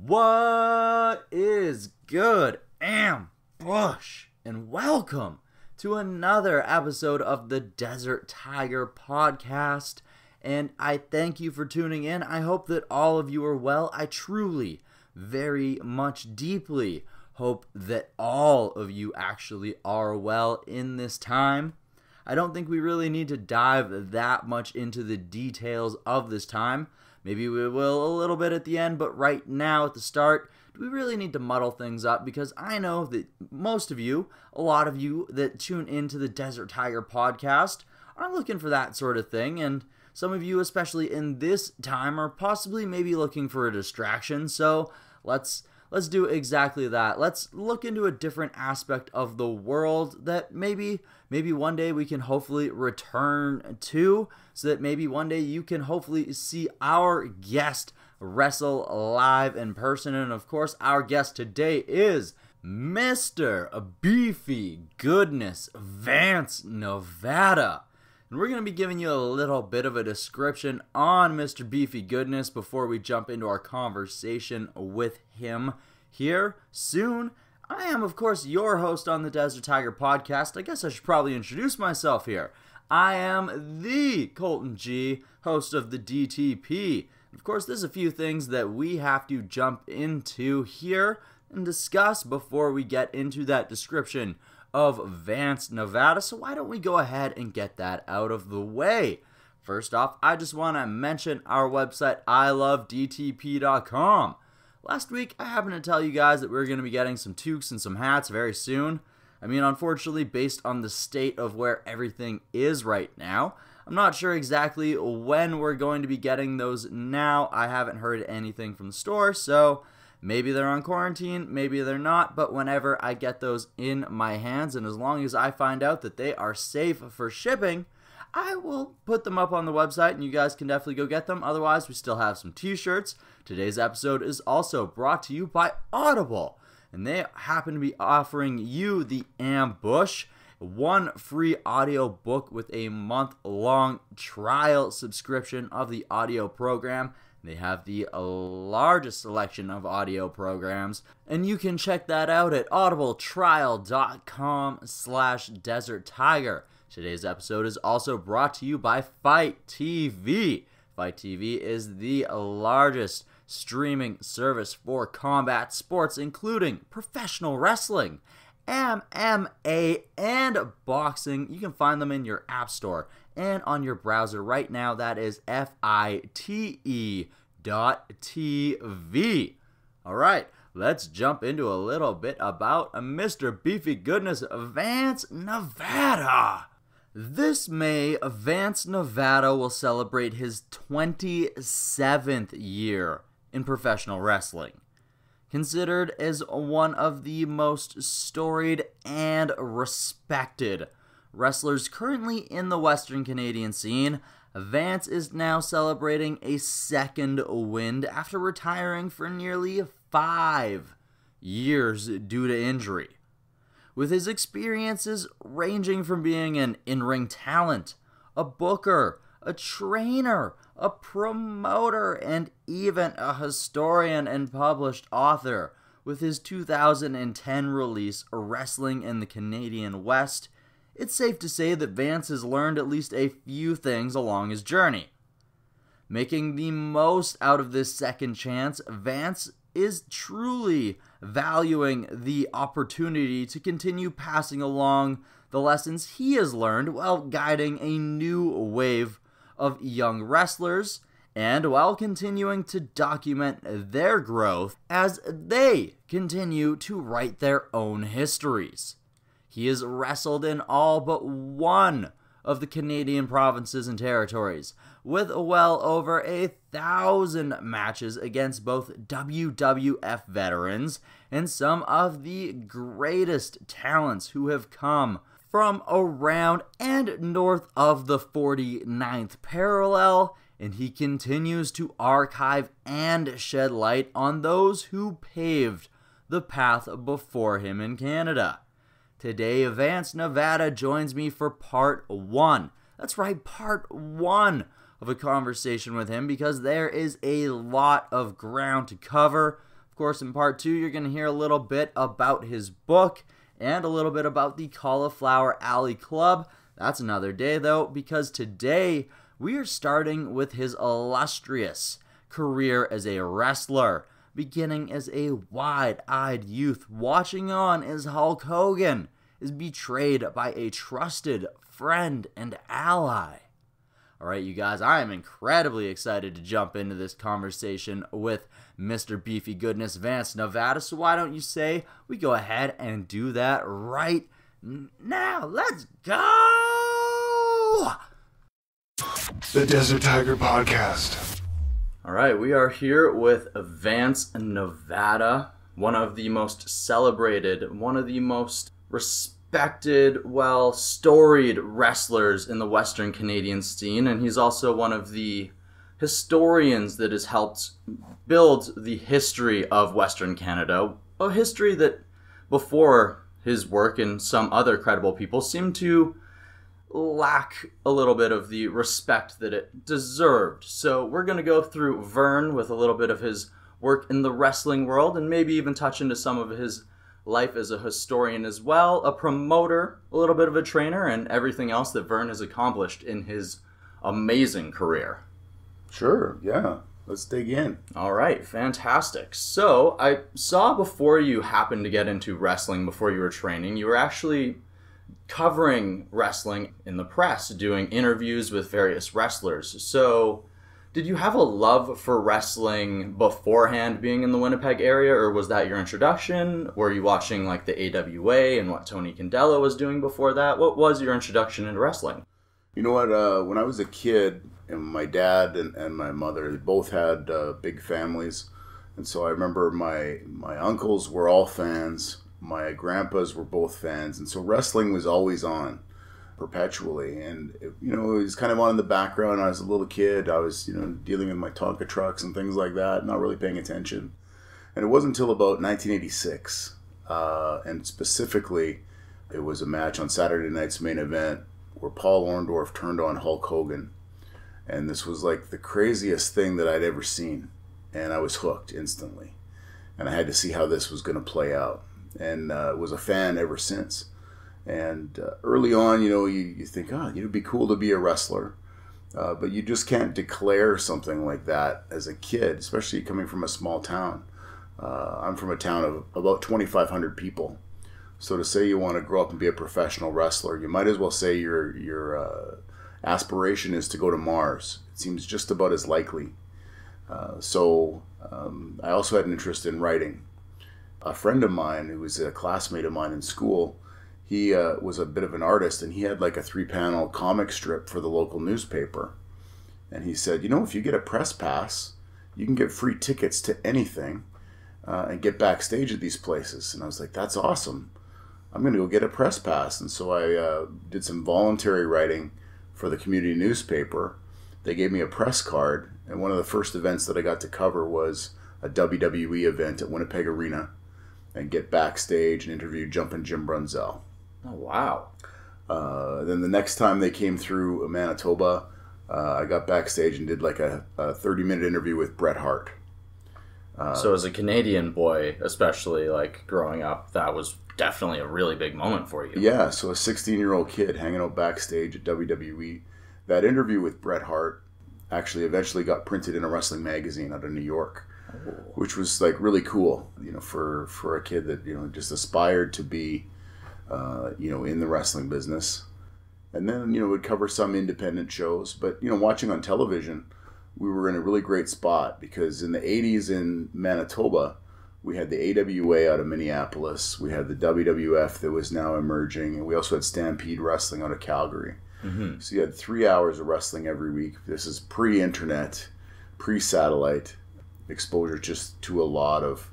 What is good, Bush? And welcome to another episode of the Desert Tiger Podcast. And I thank you for tuning in. I hope that all of you are well. I truly, very much deeply hope that all of you actually are well in this time. I don't think we really need to dive that much into the details of this time. Maybe we will a little bit at the end, but right now at the start, we really need to muddle things up because I know that most of you, a lot of you that tune into the Desert Tiger Podcast are looking for that sort of thing, and some of you, especially in this time, are possibly maybe looking for a distraction. So let's do exactly that. Let's look into a different aspect of the world that maybe one day we can hopefully return to, so that maybe one day you can hopefully see our guest wrestle live in person. And of course, our guest today is Mr. Beefy Goodness, Vance Nevada. And we're going to be giving you a little bit of a description on Mr. Beefy Goodness before we jump into our conversation with him here soon. I am, of course, your host on the Desert Tiger Podcast. I guess I should probably introduce myself here. I am the Colton G, host of the DTP. Of course, there's a few things that we have to jump into here and discuss before we get into that description of Vance Nevada. So why don't we go ahead and get that out of the way? First off, I just want to mention our website, ilovedtp.com. Last week, I happened to tell you guys that we were going to be getting some toques and some hats very soon. I mean, unfortunately, based on the state of where everything is right now, I'm not sure exactly when we're going to be getting those now. I haven't heard anything from the store, so maybe they're on quarantine, maybe they're not, but whenever I get those in my hands, and as long as I find out that they are safe for shipping, I will put them up on the website, and you guys can definitely go get them. Otherwise, we still have some t-shirts. Today's episode is also brought to you by Audible, and they happen to be offering you the Ambush, one free audio book with a month-long trial subscription of the audio program. They have the largest selection of audio programs, and you can check that out at audibletrial.com/Desert Tiger. Today's episode is also brought to you by Fight TV. Fight TV is the largest streaming service for combat sports, including professional wrestling, MMA, and boxing. You can find them in your app store and on your browser right now. That is FITE.TV. All right, let's jump into a little bit about Mr. Beefy Goodness, Vance Nevada. This May, Vance Nevada will celebrate his 27th year in professional wrestling. Considered as one of the most storied and respected wrestlers currently in the Western Canadian scene, Vance is now celebrating a second wind after retiring for nearly 5 years due to injury. With his experiences ranging from being an in-ring talent, a booker, a trainer, a promoter, and even a historian and published author, with his 2010 release, Wrestling in the Canadian West, it's safe to say that Vance has learned at least a few things along his journey. Making the most out of this second chance, Vance is truly valuing the opportunity to continue passing along the lessons he has learned while guiding a new wave of young wrestlers, and while continuing to document their growth as they continue to write their own histories. He has wrestled in all but one of the Canadian provinces and territories, with well over 1,000 matches against both WWF veterans and some of the greatest talents who have come from around and north of the 49th parallel, and he continues to archive and shed light on those who paved the path before him in Canada. Today, Vance Nevada joins me for part 1. That's right, part 1 of a conversation with him, because there is a lot of ground to cover. Of course, in part 2, you're going to hear a little bit about his book and a little bit about the Cauliflower Alley Club. That's another day, though, because today we are starting with his illustrious career as a wrestler, beginning as a wide-eyed youth watching on as Hulk Hogan is betrayed by a trusted friend and ally. Alright, you guys, I am incredibly excited to jump into this conversation with Mr. Beefy Goodness, Vance Nevada, so why don't you say we go ahead and do that right now? Let's go! The Desert Tiger Podcast. Alright, we are here with Vance Nevada, one of the most celebrated, one of the most respected, storied wrestlers in the Western Canadian scene, and he's also one of the historians that has helped build the history of Western Canada, a history that before his work and some other credible people seemed to lack a little bit of the respect that it deserved. So we're going to go through Vern with a little bit of his work in the wrestling world and maybe even touch into some of his life as a historian as well, a promoter, a little bit of a trainer, and everything else that Vern has accomplished in his amazing career. Sure, yeah. Let's dig in. All right, fantastic. So I saw before you happened to get into wrestling, before you were training, you were actually covering wrestling in the press, doing interviews with various wrestlers. So did you have a love for wrestling beforehand being in the Winnipeg area, or was that your introduction? Were you watching like the AWA and what Tony Candela was doing before that? What was your introduction into wrestling? You know what, when I was a kid, and my dad and my mother, they both had big families. And so I remember my uncles were all fans. My grandpas were both fans. And so wrestling was always on perpetually. And, it was kind of on in the background. I was a little kid. I was, dealing with my Tonka trucks and things like that, not really paying attention. And it wasn't until about 1986. And specifically, it was a match on Saturday night's main event where Paul Orndorff turned on Hulk Hogan. And this was like the craziest thing that I'd ever seen. And I was hooked instantly. And I had to see how this was going to play out. And was a fan ever since. And early on, you think, it'd be cool to be a wrestler. But you just can't declare something like that as a kid, especially coming from a small town. I'm from a town of about 2,500 people. So to say you want to grow up and be a professional wrestler, you might as well say your aspiration is to go to Mars. It seems just about as likely. So I also had an interest in writing. A friend of mine, who was a classmate of mine in school, he was a bit of an artist, and he had like a 3-panel comic strip for the local newspaper. And he said, if you get a press pass, you can get free tickets to anything and get backstage at these places. And I was like, that's awesome. I'm going to go get a press pass. And so I did some voluntary writing for the community newspaper. They gave me a press card, and one of the first events that I got to cover was a WWE event at Winnipeg Arena, and get backstage and interview Jumpin' Jim Brunzell. Oh, wow. Then the next time they came through Manitoba, I got backstage and did like a 30-minute interview with Bret Hart. So as a Canadian boy, especially like growing up, that was definitely a really big moment for you. Yeah, so a 16-year-old kid hanging out backstage at WWE. That interview with Bret Hart actually eventually got printed in a wrestling magazine out of New York. Oh. Which was like really cool, for a kid that, just aspired to be, in the wrestling business. And then, would cover some independent shows. But, watching on television, we were in a really great spot because in the 80s in Manitoba, we had the AWA out of Minneapolis. We had the WWF that was now emerging. And we also had Stampede Wrestling out of Calgary. Mm-hmm. So you had 3 hours of wrestling every week. This is pre-internet, pre-satellite. Exposure just to a lot of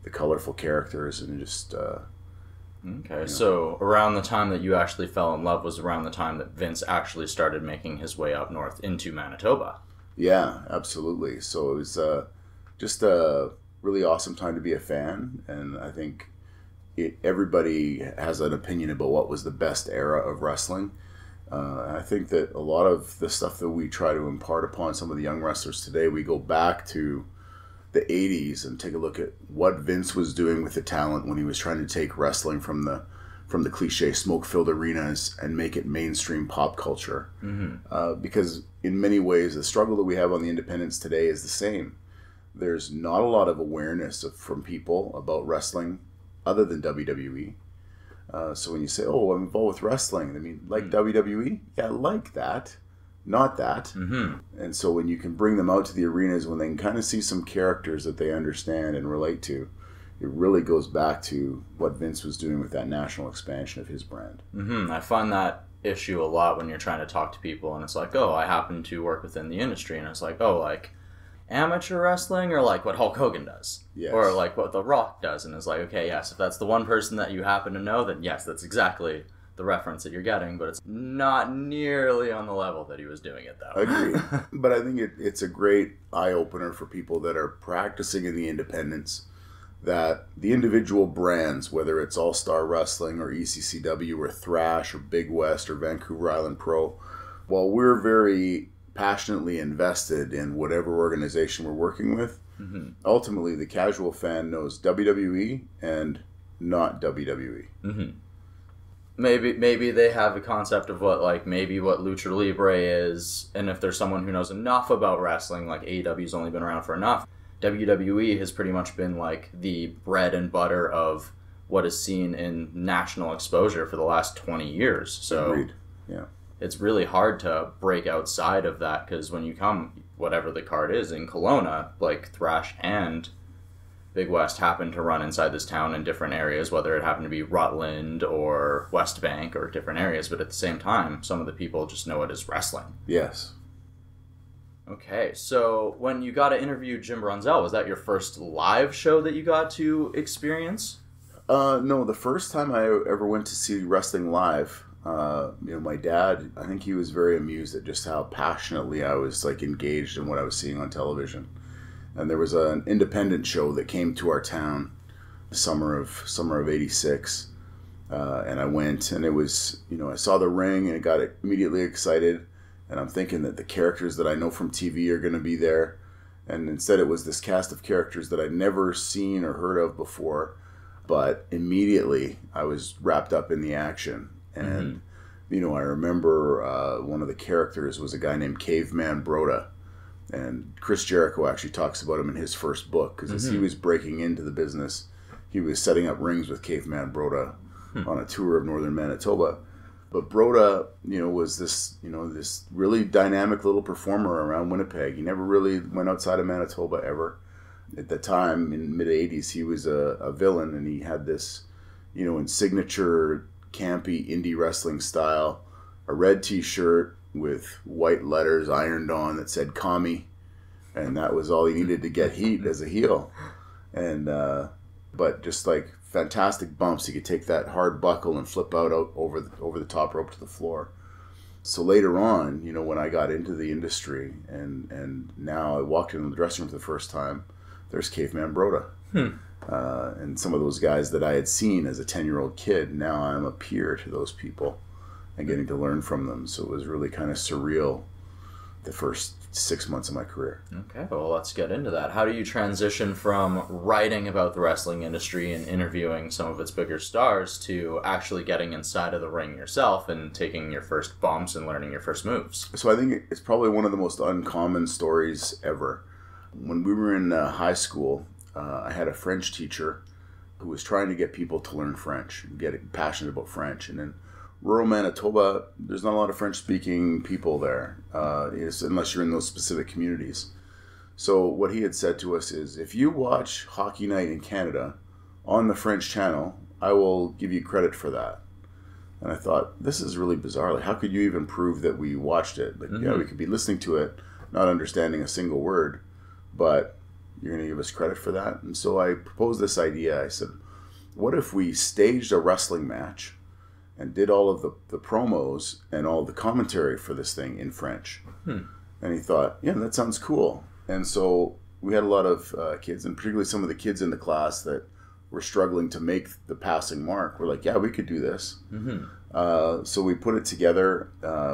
the colorful characters and just okay, so around the time that you actually fell in love was around the time that Vince actually started making his way up north into Manitoba. Yeah, absolutely. So it was just a really awesome time to be a fan, and I think everybody has an opinion about what was the best era of wrestling. I think that a lot of the stuff that we try to impart upon some of the young wrestlers today, we go back to the 80s and take a look at what Vince was doing with the talent when he was trying to take wrestling from the cliche smoke-filled arenas and make it mainstream pop culture. Because in many ways, the struggle that we have on the independents today is the same. There's not a lot of awareness from people about wrestling other than WWE. So when you say, oh, I'm involved with wrestling, I mean, like WWE? Yeah, like that. Not that. And so when you can bring them out to the arenas, when they can kind of see some characters that they understand and relate to, it really goes back to what Vince was doing with that national expansion of his brand. I find that issue a lot when you're trying to talk to people, and it's like, oh, I happen to work within the industry, and it's like, oh, like amateur wrestling, or like what Hulk Hogan does, or like what The Rock does, and it's like, okay, yes, if that's the one person that you happen to know, then yes, that's exactly the reference that you're getting, but it's not nearly on the level that he was doing it, though. Agreed. But I think it's a great eye-opener for people that are practicing in the independents, that the individual brands, whether it's All-Star Wrestling or ECCW or Thrash or Big West or Vancouver Island Pro, while we're very passionately invested in whatever organization we're working with, ultimately the casual fan knows WWE and not WWE. Maybe they have a concept of what Lucha Libre is, and if there's someone who knows enough about wrestling, like AEW's only been around for enough, WWE has pretty much been like the bread and butter of what is seen in national exposure for the last 20 years. So Agreed. Yeah. It's really hard to break outside of that, because when you come, whatever the card is in Kelowna, like Thrash and Big West happen to run inside this town in different areas, whether it happened to be Rutland or West Bank or different areas, but at the same time, some of the people just know it as wrestling. Yes. Okay, so when you got to interview Jim Brunzell, was that your first live show that you got to experience? No, the first time I ever went to see wrestling live, my dad, I think he was very amused at just how passionately I was like engaged in what I was seeing on television. And there was an independent show that came to our town summer of 86. And I went, and it was, I saw the ring and I got immediately excited. And I'm thinking that the characters that I know from TV are going to be there. And instead it was this cast of characters that I'd never seen or heard of before. But immediately I was wrapped up in the action. And, I remember one of the characters was a guy named Caveman Broda. And Chris Jericho actually talks about him in his first book, because as he was breaking into the business, he was setting up rings with Caveman Broda on a tour of northern Manitoba. But Broda, was this really dynamic little performer around Winnipeg. He never really went outside of Manitoba ever. At the time, in mid-'80s, he was a villain, and he had this, in signature campy indie wrestling style, a red t-shirt with white letters ironed on that said "Commie," and that was all he needed to get heat as a heel. And but just like fantastic bumps, he could take that hard buckle and flip out over the top rope to the floor. So later on, when I got into the industry and now I walked into the dressing room for the first time, there's Caveman Broda. And some of those guys that I had seen as a 10-year-old kid, now I'm a peer to those people and getting to learn from them. So it was really kind of surreal the first 6 months of my career. Okay, well, let's get into that. How do you transition from writing about the wrestling industry and interviewing some of its bigger stars to actually getting inside of the ring yourself and taking your first bumps and learning your first moves? So I think it's probably one of the most uncommon stories ever. When we were in high school, I had a French teacher who was trying to get people to learn French and get passionate about French. And in rural Manitoba, there's not a lot of French-speaking people there, unless you're in those specific communities. So what he had said to us is, if you watch Hockey Night in Canada on the French channel, I will give you credit for that. And I thought, this is really bizarre. Like, how could you even prove that we watched it? Like, yeah, we could be listening to it, not understanding a single word, but you're going to give us credit for that? And so I proposed this idea. I said, what if we staged a wrestling match and did all of the promos and all the commentary for this thing in French? And he thought, yeah, that sounds cool. And so we had a lot of kids, and particularly some of the kids in the class that were struggling to make the passing mark. We're like, yeah, we could do this. So we put it together.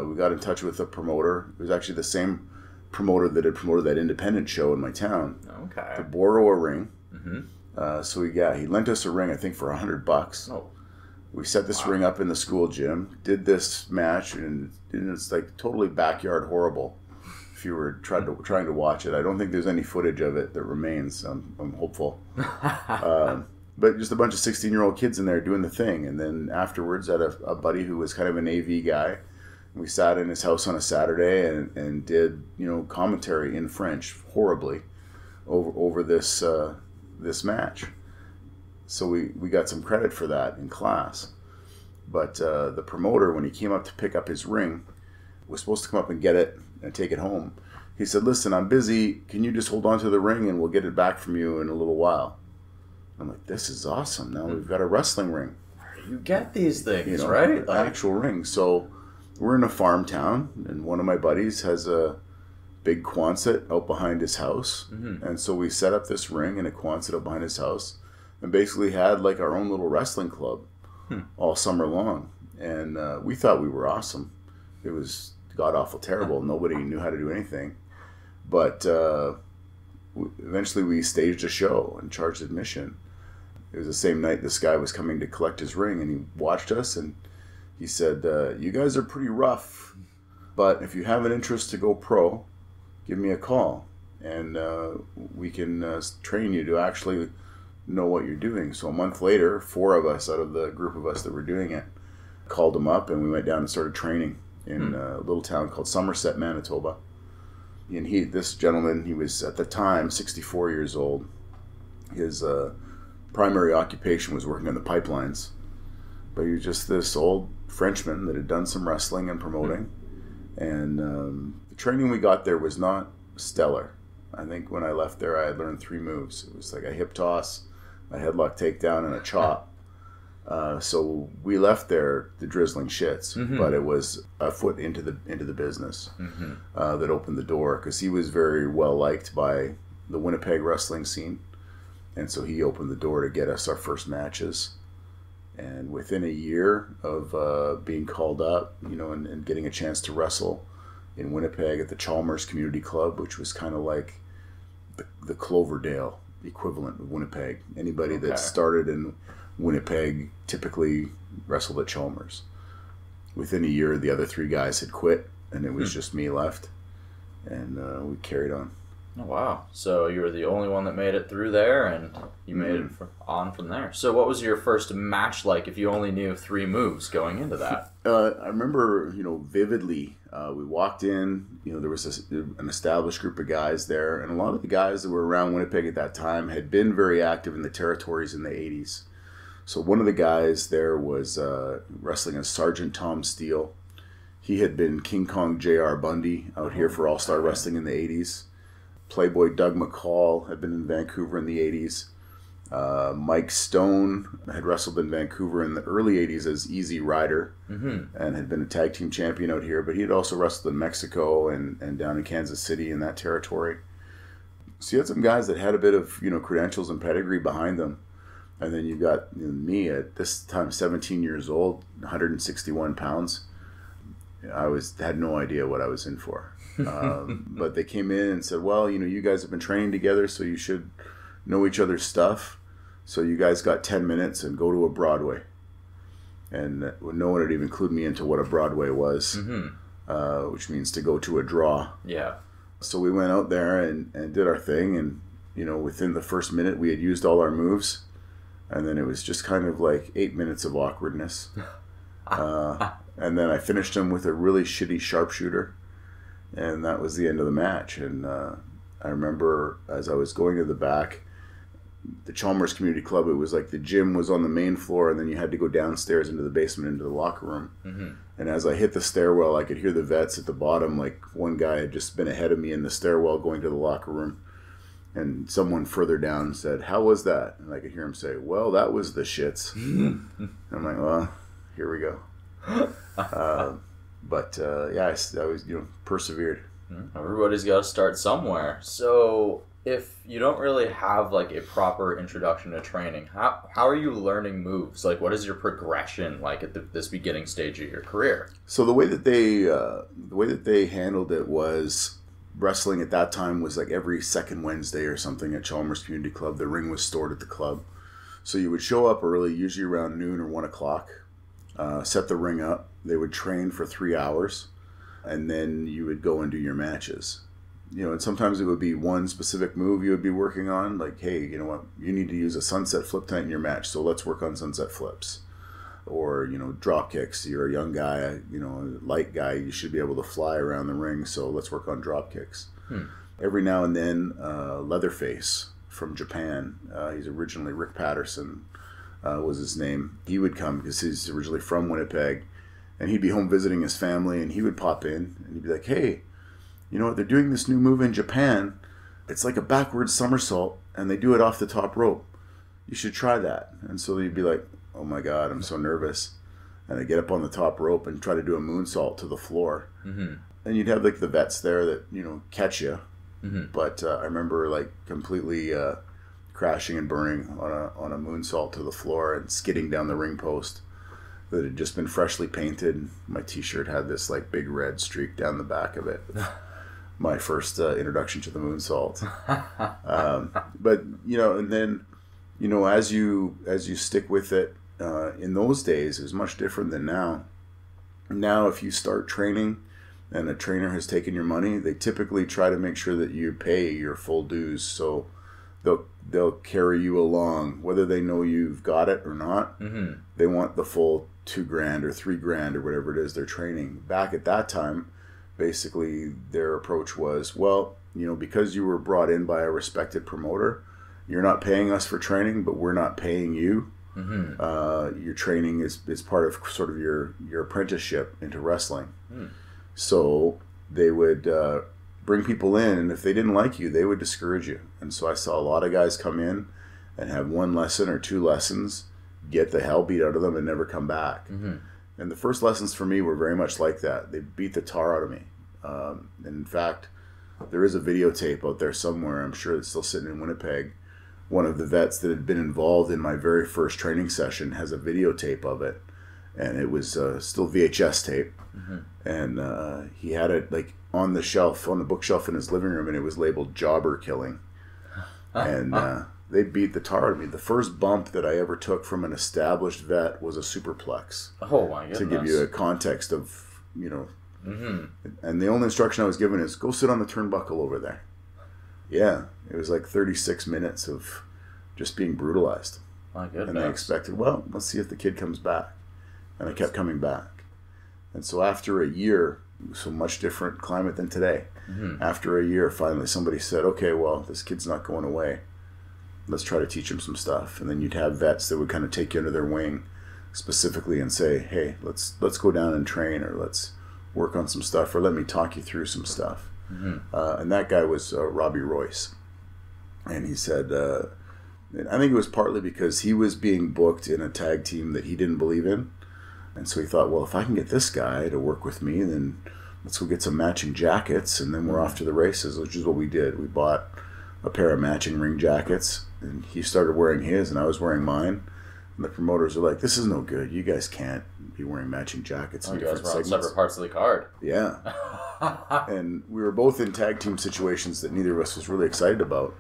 We got in touch with the promoter. It was actually the same promoter that had promoted that independent show in my town Okay. to borrow a ring. Mm-hmm. So he lent us a ring, I think, for $100. Oh. We set this ring up in the school gym, did this match, and it's like totally backyard horrible. If you were trying to watch it, I don't think there's any footage of it that remains. I'm hopeful, but just a bunch of 16-year-old kids in there doing the thing. And then afterwards, I had a buddy who was kind of an AV guy. We sat in his house on a Saturday and did commentary in French horribly over this match. So we got some credit for that in class. But the promoter, when he came up to pick up his ring, was supposed to come up and get it and take it home. He said, "Listen, I'm busy. Can you just hold on to the ring and we'll get it back from you in a little while?" I'm like, this is awesome. Now we've got a wrestling ring. You get these things, right? Like, actual ring. So we're in a farm town, and one of my buddies has a big Quonset out behind his house. Mm-hmm. And so we set up this ring in a Quonset out behind his house and basically had like our own little wrestling club all summer long. And we thought we were awesome. It was god-awful terrible. Nobody knew how to do anything. But eventually we staged a show and charged admission. It was the same night this guy was coming to collect his ring, and he watched us and he said, "You guys are pretty rough, but if you have an interest to go pro, give me a call and we can train you to actually know what you're doing." So a month later, 4 of us out of the group of us that were doing it called him up, and we went down and started training in a little town called Somerset, Manitoba. And this gentleman, he was at the time 64 years old. His primary occupation was working on the pipelines, but he was just this old Frenchman that had done some wrestling and promoting. And the training we got there was not stellar. I think when I left there, I had learned 3 moves. It was like a hip toss, a headlock takedown, and a chop. So we left there the drizzling shits, but it was a foot into the business that opened the door, because he was very well liked by the Winnipeg wrestling scene, and so he opened the door to get us our first matches. And within a year of being called up, and getting a chance to wrestle in Winnipeg at the Chalmers Community Club, which was kind of like the Cloverdale equivalent of Winnipeg. Anybody that started in Winnipeg typically wrestled at Chalmers. Within a year, the other 3 guys had quit, and it was just me left, and we carried on. Oh, wow. So you were the only one that made it through there, and you made it on from there. So what was your first match like if you only knew 3 moves going into that? I remember, vividly, we walked in, there was an established group of guys there, and a lot of the guys that were around Winnipeg at that time had been very active in the territories in the 80s. So one of the guys there was wrestling as Sergeant Tom Steele. He had been King Kong J.R. Bundy out here for All-Star Wrestling in the 80s. Playboy Doug McCall had been in Vancouver in the 80s. Mike Stone had wrestled in Vancouver in the early 80s as Easy Rider and had been a tag team champion out here, but he had also wrestled in Mexico and down in Kansas City in that territory. So you had some guys that had a bit of credentials and pedigree behind them. And then you got me at this time, 17 years old, 161 pounds. I had no idea what I was in for. But they came in and said, well, you guys have been training together, so you should know each other's stuff. So you guys got 10 minutes and go to a Broadway. And no one had even clued me into what a Broadway was, which means to go to a draw. Yeah. So we went out there and did our thing. And, within the first minute, we had used all our moves. And then it was just kind of like 8 minutes of awkwardness. And then I finished him with a really shitty sharpshooter. And that was the end of the match. And I remember as I was going to the back, the Chalmers Community Club, it was like the gym was on the main floor, and then you had to go downstairs into the basement, into the locker room. And as I hit the stairwell, I could hear the vets at the bottom. Like one guy had just been ahead of me in the stairwell going to the locker room. And someone further down said, "How was that?" And I could hear him say, "Well, that was the shits." And I'm like, well, here we go. But I was, persevered. Everybody's got to start somewhere. So if you don't really have like a proper introduction to training, how are you learning moves? Like, what is your progression like at this beginning stage of your career? So the way that they handled it was wrestling at that time was like every second Wednesday or something at Chalmers Community Club. The ring was stored at the club. So you would show up early, usually around noon or 1 o'clock, set the ring up. They would train for 3 hours, and then you would go and do your matches. You know, and sometimes it would be one specific move you would be working on. Like, hey, you know what? You need to use a sunset flip tonight in your match, so let's work on sunset flips. Or, you know, drop kicks. You're a young guy, you know, a light guy. You should be able to fly around the ring, so let's work on drop kicks. Every now and then, Leatherface from Japan, he's originally Rick Patterson was his name. He would come because he's originally from Winnipeg, and he'd be home visiting his family, and he would pop in, and he'd be like, hey, you know what, they're doing this new move in Japan. It's like a backwards somersault, and they do it off the top rope. You should try that. And so you'd be like, oh my God, I'm so nervous. And I'd get up on the top rope and try to do a moonsault to the floor. And you'd have like the vets there that, you know, catch you. But I remember like completely crashing and burning on a moonsault to the floor and skidding down the ring post that had just been freshly painted. My t-shirt had this like big red streak down the back of it. My first introduction to the moonsault. But, you know, and then, you know, as you stick with it, in those days, it was much different than now. Now, if you start training and a trainer has taken your money, they typically try to make sure that you pay your full dues. So they'll carry you along, whether they know you've got it or not. They want the full $2,000 or $3,000 or whatever it is they're training. Back at that time, basically their approach was, well, you know, because you were brought in by a respected promoter, you're not paying us for training, but we're not paying you. Your training is part of sort of your apprenticeship into wrestling. So they would bring people in, and if they didn't like you, they would discourage you. And so I saw a lot of guys come in and have 1 lesson or 2 lessons, get the hell beat out of them, and never come back. And the first lessons for me were very much like that. They beat the tar out of me. And in fact, there is a videotape out there somewhere, I'm sure it's still sitting in Winnipeg. One of the vets that had been involved in my very first training session has a videotape of it. And it was still VHS tape. And he had it like on the shelf, on the bookshelf in his living room, and it was labeled Jobber Killing. And they beat the tar out of me. The first bump that I ever took from an established vet was a superplex. Oh my goodness. To give you a context of, you know. And the only instruction I was given is, go sit on the turnbuckle over there. Yeah, it was like 36 minutes of just being brutalized. My goodness. And I expected, well, let's see if the kid comes back. And I kept coming back. And so after a year, so much different climate than today. After a year, finally somebody said, okay, well, this kid's not going away. Let's try to teach him some stuff. And then you'd have vets that would kind of take you under their wing specifically and say, hey, let's go down and train, or let's work on some stuff, or let me talk you through some stuff. And that guy was Robbie Royce. And he said, I think it was partly because he was being booked in a tag team that he didn't believe in. And so he thought, well, if I can get this guy to work with me, then let's go get some matching jackets, and then we're off to the races, which is what we did. We bought a pair of matching ring jackets, and he started wearing his, and I was wearing mine. And the promoters were like, this is no good. You guys can't be wearing matching jackets in different segments. Separate parts of the card. Yeah. And we were both in tag team situations that neither of us was really excited about.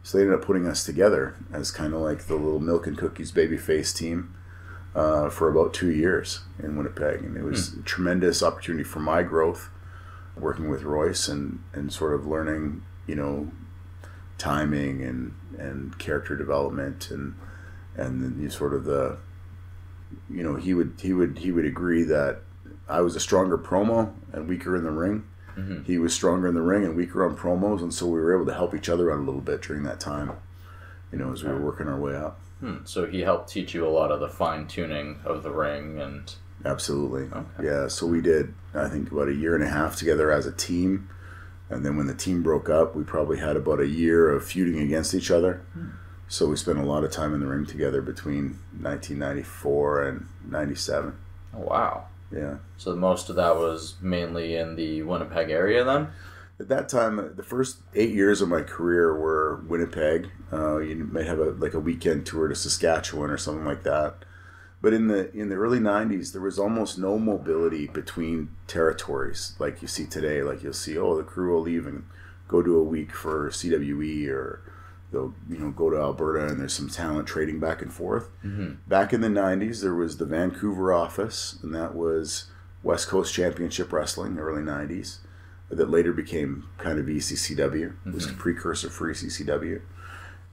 So they ended up putting us together as kind of like the little Milk and Cookies babyface team for about 2 years in Winnipeg. And it was a tremendous opportunity for my growth, working with Royce and sort of learning, you know, timing and character development and then you sort of the, you know, he would agree that I was a stronger promo and weaker in the ring. He was stronger in the ring and weaker on promos, and so we were able to help each other out a little bit during that time, you know, as we were working our way up. So he helped teach you a lot of the fine tuning of the ring and... Absolutely. Okay. Yeah, so we did, I think, about 1.5 years together as a team, and then when the team broke up, we probably had about 1 year of feuding against each other. So we spent a lot of time in the ring together between 1994 and 97. Oh, wow. Yeah. So most of that was mainly in the Winnipeg area then? At that time, the first 8 years of my career were Winnipeg. You might have a weekend tour to Saskatchewan or something like that. But in the early 90s, there was almost no mobility between territories like you see today. Like you'll see, the crew will leave and go to a week for CWE, or they'll go to Alberta, and there's some talent trading back and forth. Back in the 90s, there was the Vancouver office, and that was West Coast Championship Wrestling, early 90s, that later became kind of ECCW. It was the precursor for ECCW.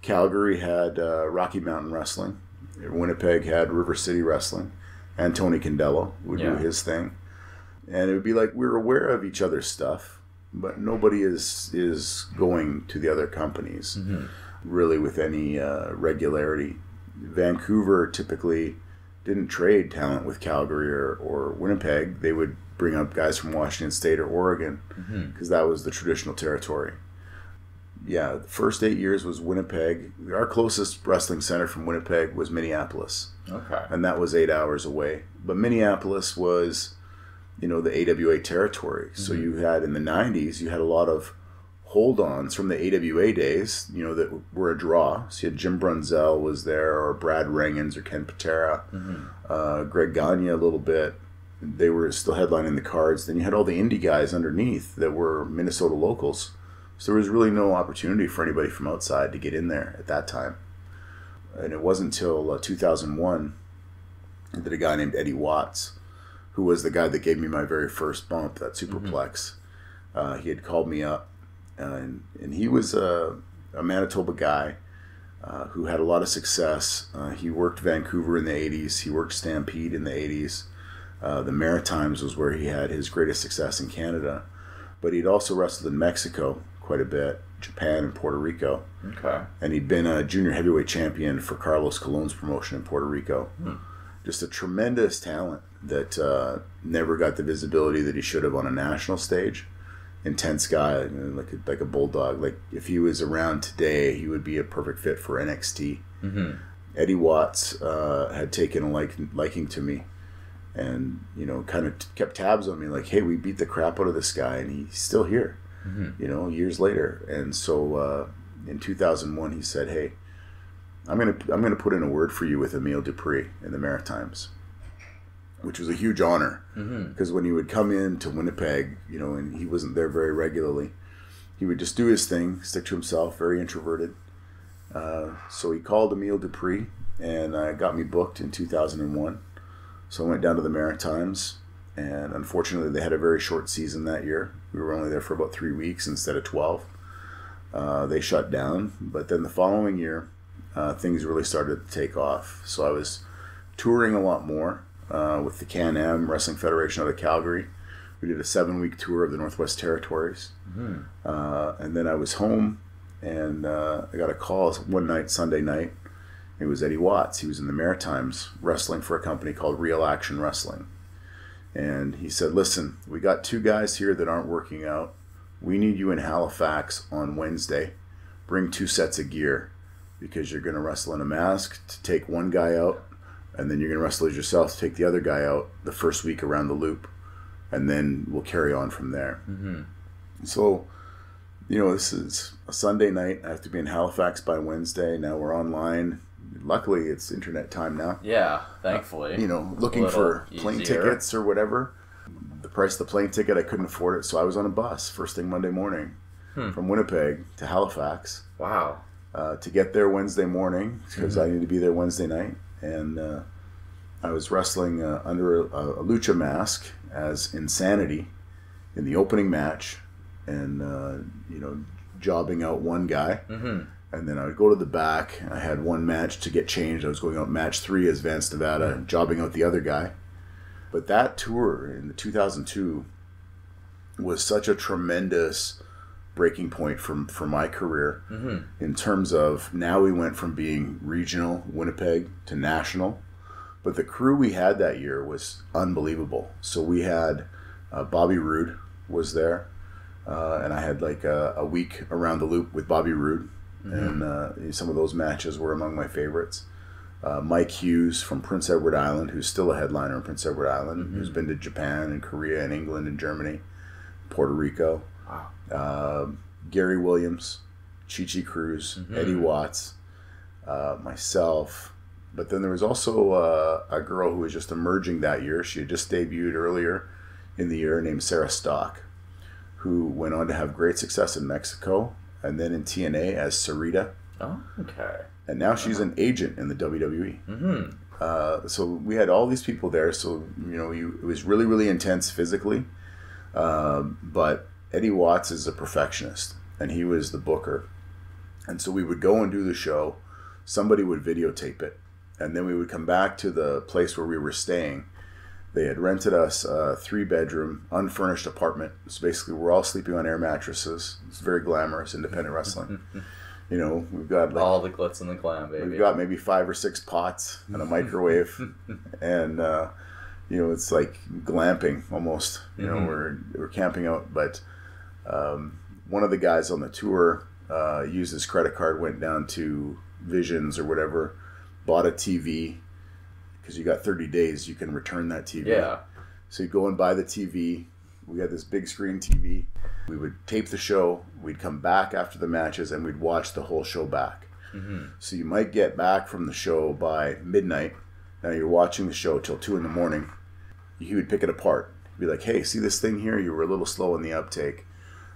Calgary had Rocky Mountain Wrestling. Winnipeg had River City Wrestling, and Tony Condello would do his thing. And it would be like we're aware of each other's stuff, but nobody is going to the other companies really with any regularity. Vancouver typically didn't trade talent with Calgary or Winnipeg. They would bring up guys from Washington State or Oregon because that was the traditional territory. Yeah, the first 8 years was Winnipeg. Our closest wrestling center from Winnipeg was Minneapolis. Okay. And that was 8 hours away. But Minneapolis was, the AWA territory. So you had, in the 90s, you had a lot of hold-ons from the AWA days, that were a draw. So you had Jim Brunzell was there, or Brad Rangens, or Ken Patera, Greg Gagne a little bit. They were still headlining the cards. Then you had all the indie guys underneath that were Minnesota locals. So there was really no opportunity for anybody from outside to get in there at that time. And it wasn't until 2001 that a guy named Eddie Watts, who was the guy that gave me my very first bump, that superplex, he had called me up. And he was a Manitoba guy who had a lot of success. He worked Vancouver in the 80s. He worked Stampede in the 80s. The Maritimes was where he had his greatest success in Canada. But he'd also wrestled in Mexico quite a bit, Japan and Puerto Rico. Okay. And he'd been a junior heavyweight champion for Carlos Colon's promotion in Puerto Rico. Just a tremendous talent that never got the visibility that he should have on a national stage. Intense guy, like a bulldog. Like if he was around today, he would be a perfect fit for NXT. Eddie Watts had taken a liking to me, and kind of kept tabs on me. Like, hey, we beat the crap out of this guy, and he's still here. Years later. And so in 2001, he said, hey, I'm gonna put in a word for you with Emile Dupree in the Maritimes, which was a huge honor, because when he would come in to Winnipeg, and he wasn't there very regularly, he would just do his thing, stick to himself, very introverted. So he called Emile Dupree and got me booked in 2001. So I went down to the Maritimes, and unfortunately they had a very short season that year. We were only there for about 3 weeks instead of 12. They shut down, but then the following year, things really started to take off. So I was touring a lot more with the Can-Am Wrestling Federation out of Calgary. We did a 7-week tour of the Northwest Territories. And then I was home, and I got a call one night, Sunday night. It was Eddie Watts. He was in the Maritimes wrestling for a company called Real Action Wrestling. And he said, listen, we got 2 guys here that aren't working out. We need you in Halifax on Wednesday. Bring 2 sets of gear, because you're going to wrestle in a mask to take one guy out, and then you're going to wrestle as yourself to take the other guy out the first week around the loop, and then we'll carry on from there. So, this is a Sunday night. I have to be in Halifax by Wednesday. Now we're online. Luckily, it's internet time now. Yeah, thankfully. Looking for plane easier. tickets or whatever. The price of the plane ticket, I couldn't afford it, so I was on a bus first thing Monday morning from Winnipeg to Halifax. Wow. To get there Wednesday morning, because I needed to be there Wednesday night. And I was wrestling under a lucha mask as Insanity in the opening match, and jobbing out one guy. And then I would go to the back. I had one match to get changed. I was going out match 3 as Vance Nevada and jobbing out the other guy. But that tour in 2002 was such a tremendous breaking point for my career in terms of, now we went from being regional Winnipeg to national. But the crew we had that year was unbelievable. So we had Bobby Roode was there, and I had like a week around the loop with Bobby Roode. And some of those matches were among my favorites. Mike Hughes from Prince Edward Island, who's still a headliner in Prince Edward Island, who's been to Japan and Korea and England and Germany, Puerto Rico. Wow. Gary Williams, Chi Chi Cruz, Eddie Watts, myself, But then there was also a girl who was just emerging that year. She had just debuted earlier in the year, named Sarah Stock, who went on to have great success in Mexico and then in TNA as Sarita. Oh, okay. And now she's an agent in the WWE. Mm-hmm. So we had all these people there. So, it was really, really intense physically. But Eddie Watts is a perfectionist, and he was the booker. And so we would go and do the show. Somebody would videotape it. And then we would come back to the place where we were staying. They had rented us a 3-bedroom, unfurnished apartment. So basically, we're all sleeping on air mattresses. It's very glamorous, independent wrestling. We've got all the glitz and the glam, baby. We've got maybe 5 or 6 pots and a microwave. And, it's like glamping almost. We're camping out. But one of the guys on the tour used his credit card, went down to Visions or whatever, bought a TV, because you got 30 days, you can return that TV. Yeah. So you go and buy the TV. We had this big screen TV. We would tape the show. We'd come back after the matches, and we'd watch the whole show back. Mm-hmm. So you might get back from the show by midnight. Now you're watching the show till 2 a.m. He would pick it apart. He'd be like, hey, see this thing here? You were a little slow in the uptake.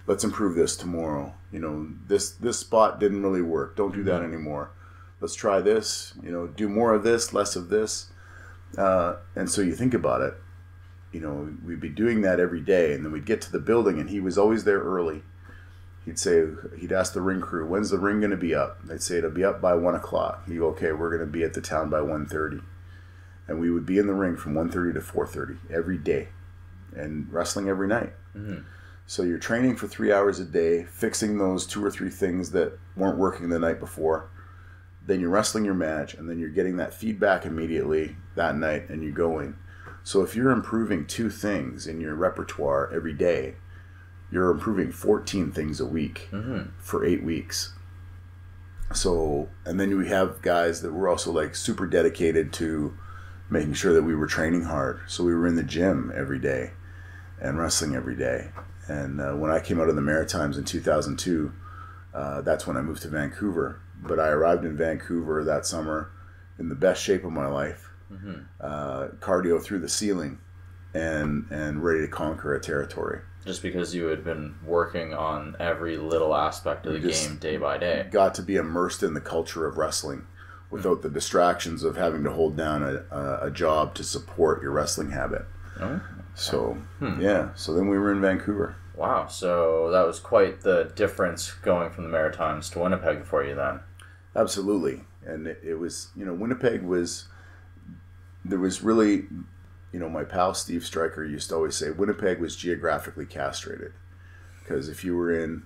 Let's improve this tomorrow. This spot didn't really work. Don't do that anymore. Let's try this. Do more of this, less of this. And so you think about it. We'd be doing that every day, and then we'd get to the building, and he was always there early. He'd ask the ring crew, when's the ring going to be up? They'd say it'll be up by 1 o'clock. He'd go, okay, we're going to be at the town by 1:30. And we would be in the ring from 1:30 to 4:30 every day, and wrestling every night. Mm-hmm. So you're training for 3 hours a day, fixing those 2 or 3 things that weren't working the night before. Then you're wrestling your match, and then you're getting that feedback immediately that night, and you're going. So if you're improving 2 things in your repertoire every day, you're improving 14 things a week for 8 weeks. So, and then we have guys that were also like super dedicated to making sure that we were training hard. So we were in the gym every day and wrestling every day. And when I came out of the Maritimes in 2002, that's when I moved to Vancouver. But I arrived in Vancouver that summer in the best shape of my life, cardio through the ceiling, and ready to conquer a territory. Just because you had been working on every little aspect of the game day by day. Got to be immersed in the culture of wrestling without the distractions of having to hold down a job to support your wrestling habit. Oh. So, yeah. So then we were in Vancouver. Wow. So that was quite the difference going from the Maritimes to Winnipeg for you then. Absolutely. And it was, Winnipeg was, there was really, my pal Steve Stryker used to always say Winnipeg was geographically castrated. Because if you were in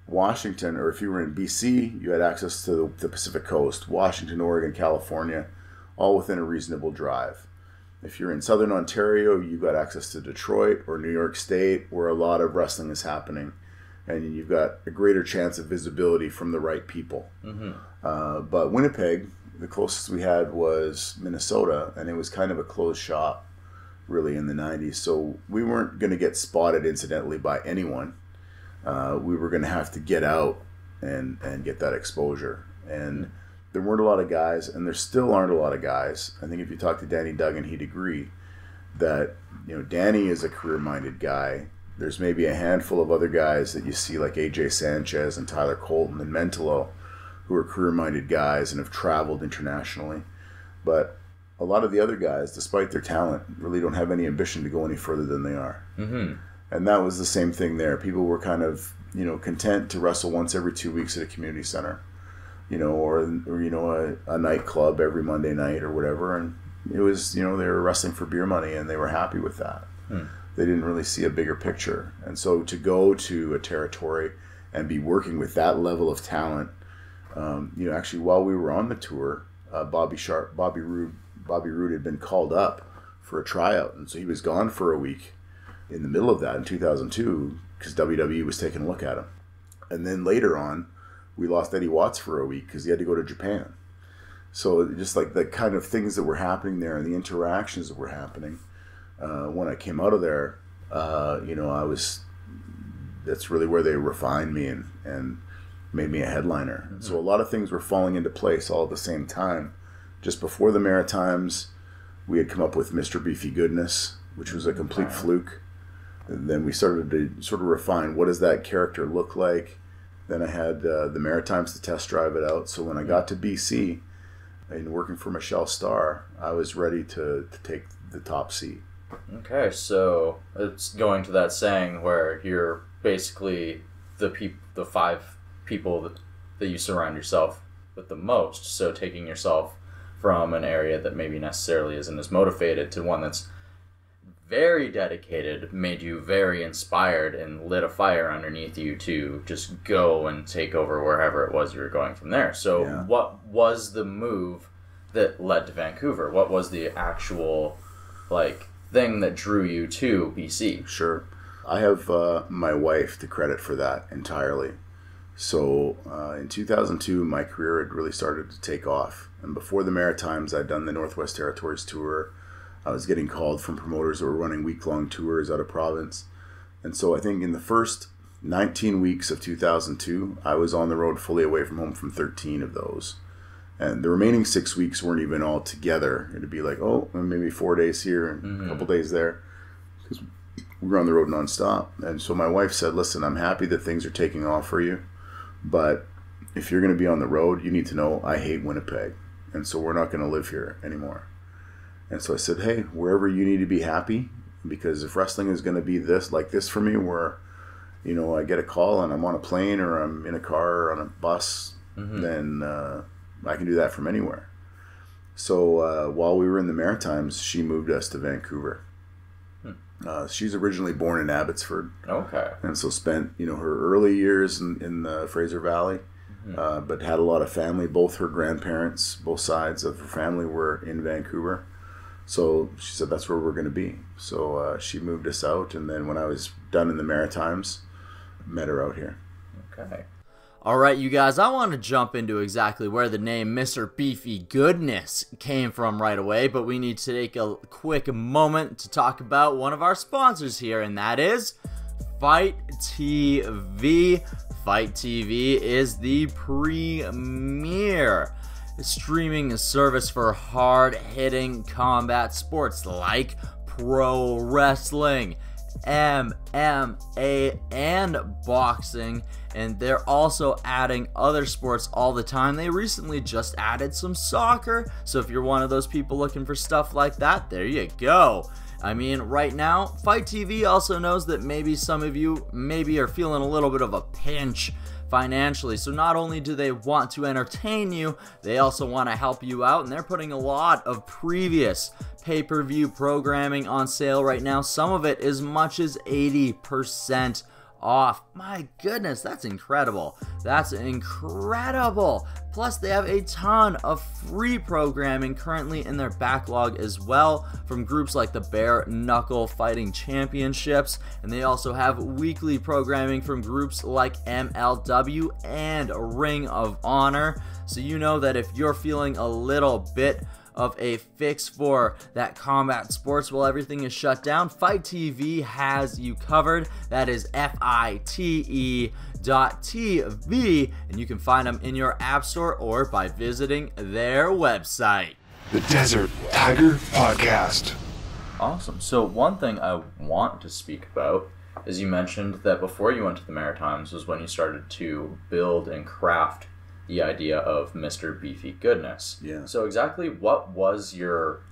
Washington or if you were in BC, you had access to the Pacific Coast, Washington, Oregon, California, all within a reasonable drive. If you're in Southern Ontario, you've got access to Detroit or New York State, where a lot of wrestling is happening. And you've got a greater chance of visibility from the right people. Mm-hmm. But Winnipeg, the closest we had was Minnesota, and it was kind of a closed shop, really, in the 90s. So we weren't going to get spotted incidentally by anyone. We were going to have to get out and get that exposure. And there weren't a lot of guys, and there still aren't a lot of guys. I think if you talk to Danny Duggan, he'd agree that, Danny is a career-minded guy. There's maybe a handful of other guys that you see like AJ Sanchez and Tyler Colton and Mentolo, who are career-minded guys and have traveled internationally. But a lot of the other guys, despite their talent, really don't have any ambition to go any further than they are. Mm-hmm. And that was the same thing there. People were kind of, content to wrestle once every 2 weeks at a community center, or a nightclub every Monday night or whatever. And it was, they were wrestling for beer money, and they were happy with that. They didn't really see a bigger picture. And so to go to a territory and be working with that level of talent, actually while we were on the tour, Bobby Roode had been called up for a tryout. And so he was gone for a week in the middle of that in 2002 because WWE was taking a look at him. And then later on, we lost Eddie Watts for a week because he had to go to Japan. So just like the kind of things that were happening there and the interactions that were happening, when I came out of there, that's really where they refined me and made me a headliner. Mm-hmm. So a lot of things were falling into place all at the same time Just before the Maritimes, we had come up with Mr. Beefy Goodness, which was a complete fluke. And then we started to sort of refine, what does that character look like? Then I had the Maritimes to test drive it out. So when I got to BC and working for Michelle Starr, I was ready to take the top seat. Okay, so it's going to that saying where you're basically the 5 people that you surround yourself with the most. So taking yourself from an area that maybe necessarily isn't as motivated to one that's very dedicated, made you very inspired, and lit a fire underneath you to just go and take over wherever it was you were going from there. So what was the move that led to Vancouver? What was the actual thing that drew you to BC? Sure. I have my wife to credit for that entirely. So in 2002, my career had really started to take off. And before the Maritimes, I'd done the Northwest Territories tour. I was getting called from promoters that were running week-long tours out of province. And so I think in the first 19 weeks of 2002, I was on the road fully away from home from 13 of those. And the remaining 6 weeks weren't even all together. It'd be like, maybe 4 days here and a couple days there. Because we were on the road nonstop. And so my wife said, listen, I'm happy that things are taking off for you. But if you're going to be on the road, you need to know I hate Winnipeg. And so we're not going to live here anymore. And so I said, hey, wherever you need to be happy, because if wrestling is going to be like this for me, where, I get a call and I'm on a plane or I'm in a car or on a bus, then I can do that from anywhere. So while we were in the Maritimes, she moved us to Vancouver. She's originally born in Abbotsford. Okay. And so spent, her early years in the Fraser Valley, but had a lot of family. Both her grandparents, both sides of her family were in Vancouver. So she said, that's where we're going to be. So she moved us out. And then when I was done in the Maritimes, met her out here. Okay. All right, you guys, I want to jump into exactly where the name Mr. Beefy Goodness came from right away, but we need to take a quick moment to talk about one of our sponsors here, and that is Fight TV. Fight TV is the premier streaming service for hard-hitting combat sports like pro wrestling, MMA, and boxing, and they're also adding other sports all the time. They recently just added some soccer, so if you're one of those people looking for stuff like that, there you go. I mean, right now, Fight TV also knows that maybe some of you are feeling a little bit of a pinch financially, so not only do they want to entertain you, they also want to help you out, and they're putting a lot of previous pay-per-view programming on sale right now, some of it as much as 80% off. My goodness, that's incredible. That's incredible. Plus, they have a ton of free programming currently in their backlog as well, from groups like the Bare Knuckle Fighting Championships, and they also have weekly programming from groups like MLW and Ring of Honor. So you know that if you're feeling a little bit of a fix for that combat sports while everything is shut down, Fight TV has you covered. That is FITE.TV, and you can find them in your app store or by visiting their website. The Desert Tiger Podcast. Awesome. So one thing I want to speak about is you mentioned that before you went to the Maritimes was when you started to build and craft the idea of Mr. Beefy Goodness. Yeah. So exactly what was your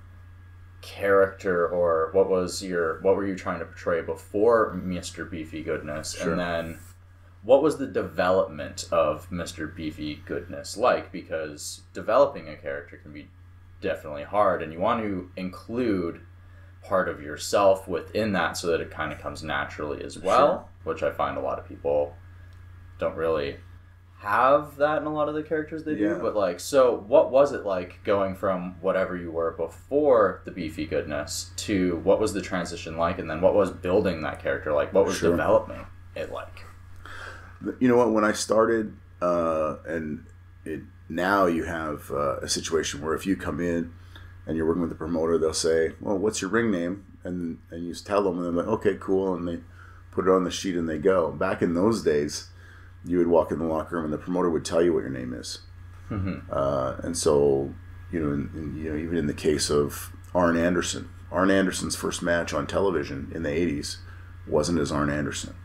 character, or what were you trying to portray before Mr. Beefy Goodness? Sure. And then what was the development of Mr. Beefy Goodness like? Because developing a character can be definitely hard, and you want to include part of yourself within that so that it kind of comes naturally as well, which I find a lot of people don't really have that in a lot of the characters they do. But so what was it like going from whatever you were before the Beefy Goodness to what was the transition like, and then what was building that character like? What was developing it like? You know what, when I started, now you have a situation where if you come in and you're working with the promoter, they'll say, well, what's your ring name? And you just tell them, and they're like, okay, cool, and they put it on the sheet and they go. Back in those days, you would walk in the locker room and the promoter would tell you what your name is. And so even in the case of Arn Anderson. Arn Anderson's first match on television in the 80s wasn't as Arn Anderson.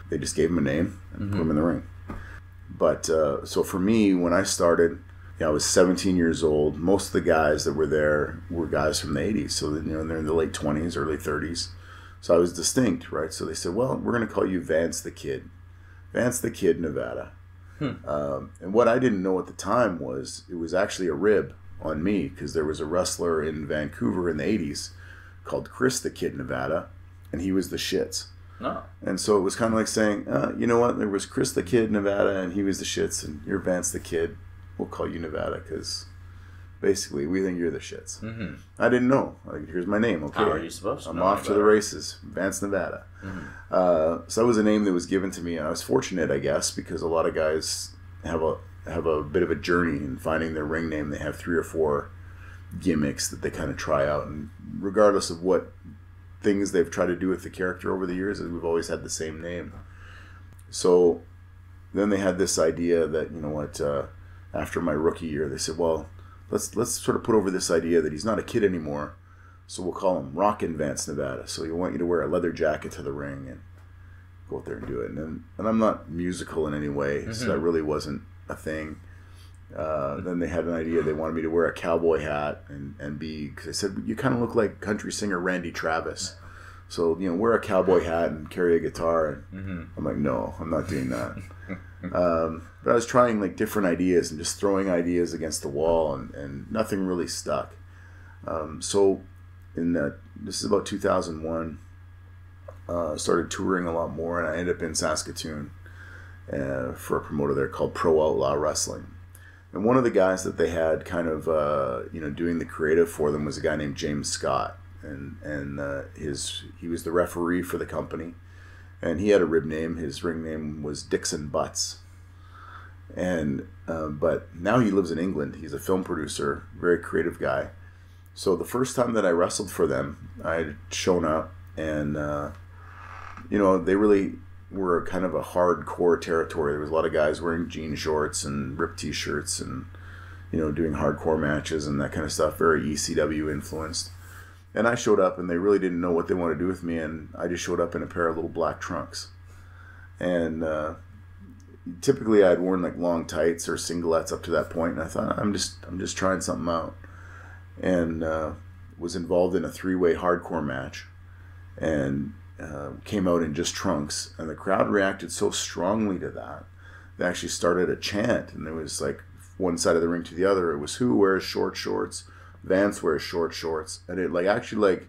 They just gave him a name and put him in the ring. But so for me, when I started, I was 17 years old. Most of the guys that were there were guys from the 80s. So, they're in the late 20s, early 30s. So I was distinct, right? So they said, well, we're going to call you Vance the Kid. Vance the Kid Nevada. And what I didn't know at the time was it was actually a rib on me, because there was a wrestler in Vancouver in the 80s called Chris the Kid Nevada, and he was the shits. No. And so it was kind of like saying, you know what, there was Chris the Kid Nevada, and he was the shits, and you're Vance the Kid. We'll call you Nevada, because basically we think you're the shits. Mm-hmm. I didn't know. Like, here's my name, okay? How are you supposed to I'm know off to better? the races. Vance Nevada. Mm-hmm. So that was a name that was given to me, and I was fortunate, I guess, because a lot of guys have a bit of a journey in finding their ring name. They have 3 or 4 gimmicks that they kind of try out, and regardless of what things they've tried to do with the character over the years, we've always had the same name. So then they had this idea that, you know what, after my rookie year, they said, well, let's sort of put over this idea that he's not a kid anymore, so we'll call him Rockin' Vance Nevada. So we want you to wear a leather jacket to the ring and go out there and do it. And I'm not musical in any way, so that really wasn't a thing. Then they had an idea. They wanted me to wear a cowboy hat and be, because they said, you kind of look like country singer Randy Travis. So, wear a cowboy hat and carry a guitar. And I'm like, no, I'm not doing that. But I was trying like different ideas and just throwing ideas against the wall, and nothing really stuck. So this is about 2001. Started touring a lot more, and I ended up in Saskatoon for a promoter there called Pro Outlaw Wrestling. And one of the guys that they had kind of doing the creative for them was a guy named James Scott, and he was the referee for the company, and he had a rib name. His ring name was Dixon Butts, and but now he lives in England. He's a film producer, very creative guy. So the first time that I wrestled for them, I had shown up, and they really were kind of a hardcore territory. There was a lot of guys wearing jean shorts and ripped t-shirts and, doing hardcore matches and that kind of stuff, very ECW influenced. And I showed up, and they really didn't know what they wanted to do with me, and I just showed up in a pair of little black trunks. And typically I'd worn like long tights or singlets up to that point, and I thought, I'm just trying something out. And was involved in a 3-way hardcore match, and came out in just trunks, and the crowd reacted so strongly to that, they actually started a chant, and there was like one side of the ring to the other. It was, who wears short shorts? Vance wears short shorts. And it actually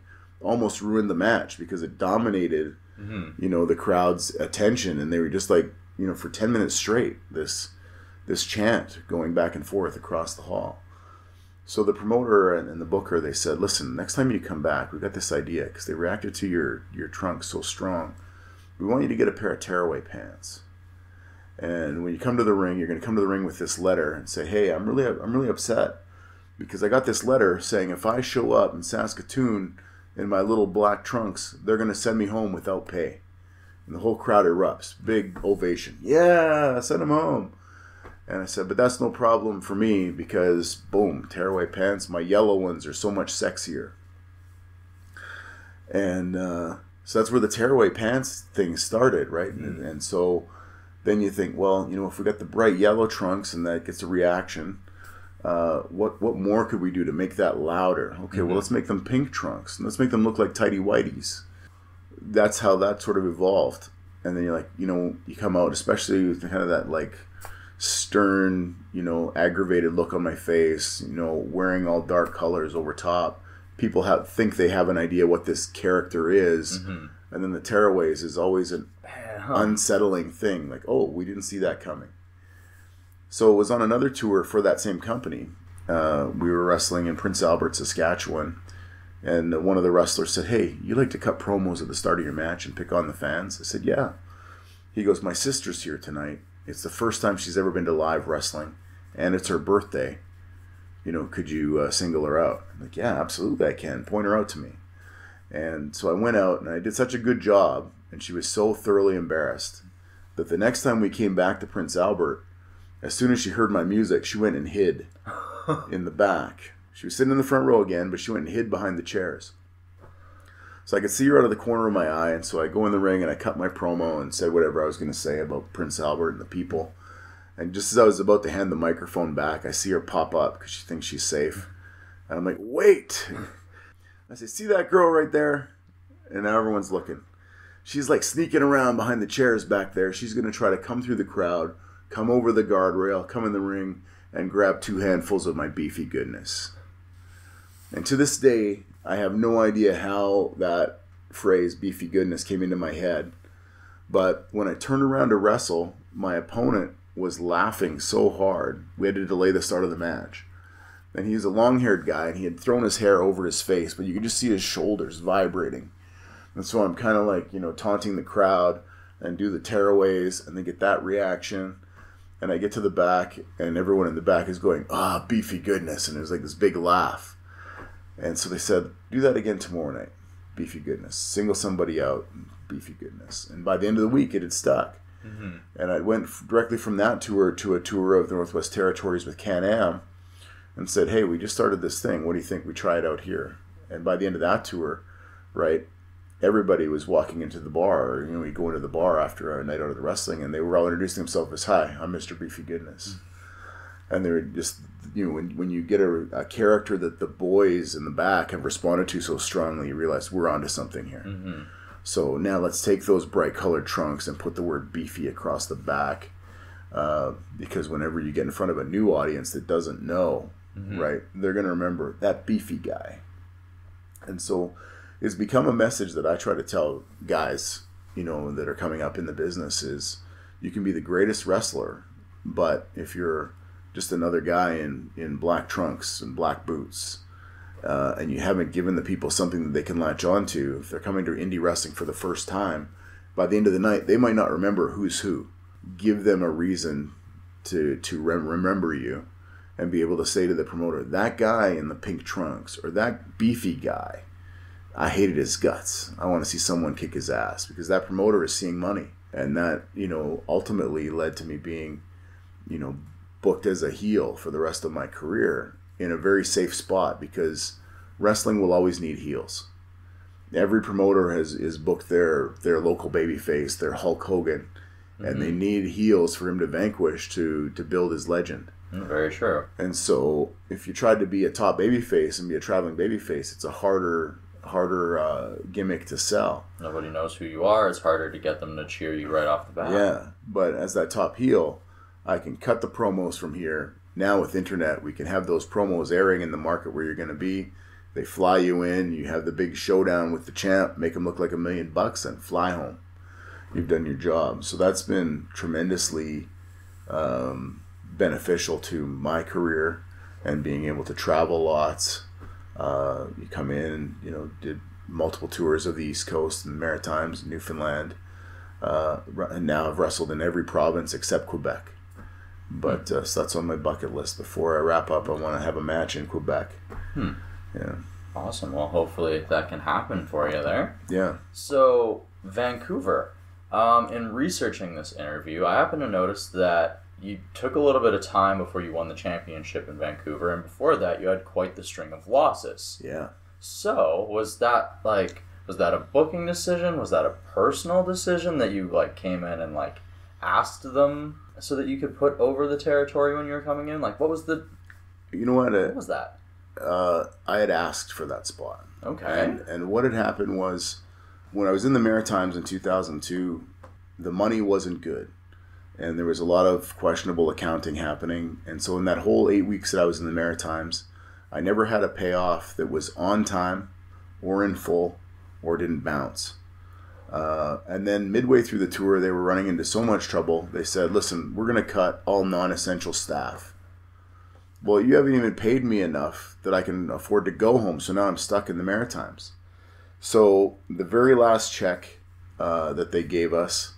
almost ruined the match, because it dominated the crowd's attention, and they were just for 10 minutes straight, this chant going back and forth across the hall. So the promoter and the booker, they said, listen, next time you come back, we've got this idea, because they reacted to your trunks so strong. We want you to get a pair of tearaway pants. And when you come to the ring, you're going to come to the ring with this letter and say, hey, I'm really upset, because I got this letter saying if I show up in Saskatoon in my little black trunks, they're going to send me home without pay. And the whole crowd erupts. Big ovation. Yeah, send him home. And I said, but that's no problem for me, because, boom, tearaway pants, my yellow ones are so much sexier. And so that's where the tearaway pants thing started, right? And so then you think, well, if we got the bright yellow trunks and that gets a reaction, what more could we do to make that louder? Okay, well, let's make them pink trunks, and let's make them look like tighty whities. That's how that sort of evolved. And then you're like, you come out, especially with kind of that stern, aggravated look on my face, wearing all dark colors over top. People think they have an idea what this character is, and then the tearaways is always an unsettling thing. Like, oh, we didn't see that coming. So it was on another tour for that same company. We were wrestling in Prince Albert, Saskatchewan, and one of the wrestlers said, hey, you like to cut promos at the start of your match and pick on the fans? I said, yeah. He goes, my sister's here tonight. It's the first time she's ever been to live wrestling, and it's her birthday. Could you single her out? I'm like, yeah, absolutely I can. Point her out to me. And so I went out, and I did such a good job, and she was so thoroughly embarrassed that the next time we came back to Prince Albert, as soon as she heard my music, she went and hid. in the back. She was sitting in the front row again, but she went and hid behind the chairs. So I could see her out of the corner of my eye, and so I go in the ring and I cut my promo and said whatever I was going to say about Prince Albert and the people. And just as I was about to hand the microphone back, I see her pop up because she thinks she's safe. And I'm like, wait! I say, see that girl right there? And now everyone's looking. She's like sneaking around behind the chairs back there. She's going to try to come through the crowd, come over the guardrail, come in the ring, and grab 2 handfuls of my Beefy Goodness. And to this day, I have no idea how that phrase, Beefy Goodness, came into my head. But when I turned around to wrestle, my opponent was laughing so hard, we had to delay the start of the match. And he was a long-haired guy, and he had thrown his hair over his face, but you could just see his shoulders vibrating. And so I'm kind of like, taunting the crowd and do the tearaways and then get that reaction. And I get to the back, and everyone in the back is going, Beefy Goodness. And there's like this big laugh. And so they said, do that again tomorrow night. Beefy Goodness. Single somebody out. Beefy Goodness. And by the end of the week, it had stuck. Mm-hmm. And I went directly from that tour to a tour of the Northwest Territories with Can-Am and said, hey, we just started this thing. What do you think we try it out here? And by the end of that tour, right, everybody was walking into the bar. We go into the bar after a night out of the wrestling, and they were all introducing themselves as, hi, I'm Mr. Beefy Goodness. Mm-hmm. And they were just, when you get a character that the boys in the back have responded to so strongly, you realize we're onto something here. Mm-hmm. So now let's take those bright colored trunks and put the word beefy across the back. Because whenever you get in front of a new audience that doesn't know, mm-hmm. right, they're going to remember that beefy guy. And so it's become a message that I try to tell guys, that are coming up in the business is you can be the greatest wrestler, but if you're just another guy in black trunks and black boots, and you haven't given the people something that they can latch on to, if they're coming to indie wrestling for the first time, by the end of the night, they might not remember who's who. Give them a reason to remember you and be able to say to the promoter, that guy in the pink trunks or that beefy guy, I hated his guts. I want to see someone kick his ass, because that promoter is seeing money. And that, ultimately led to me being, booked as a heel for the rest of my career in a very safe spot, because wrestling will always need heels. Every promoter is booked their local babyface, their Hulk Hogan, mm-hmm. and they need heels for him to vanquish to build his legend. Very true. And so if you tried to be a top babyface and be a traveling babyface, it's a harder gimmick to sell. Nobody knows who you are. It's harder to get them to cheer you right off the bat. Yeah, but as that top heel, I can cut the promos from here. Now with internet, we can have those promos airing in the market where you're going to be. They fly you in. You have the big showdown with the champ. Make him look like $1 million and fly home. You've done your job. So that's been tremendously beneficial to my career and being able to travel lots. You come in, did multiple tours of the East Coast and the Maritimes, Newfoundland. And now I've wrestled in every province except Quebec. But so that's on my bucket list. Before I wrap up, I want to have a match in Quebec. Yeah. Awesome. Well, hopefully that can happen for you there. Yeah. So, Vancouver. In researching this interview, I happened to notice that you took a little bit of time before you won the championship in Vancouver, and before that you had quite the string of losses. Yeah. So, was that a booking decision? Was that a personal decision that you came in and asked them so that you could put over the territory when you were coming in? What was the... what was that? I had asked for that spot. Okay. And what had happened was, when I was in the Maritimes in 2002, the money wasn't good. And there was a lot of questionable accounting happening. And so in that whole 8 weeks that I was in the Maritimes, I never had a payoff that was on time or in full or didn't bounce. And then midway through the tour, they were running into so much trouble. They said, listen, we're going to cut all non-essential staff. Well, you haven't even paid me enough that I can afford to go home. So now I'm stuck in the Maritimes. So the very last check that they gave us,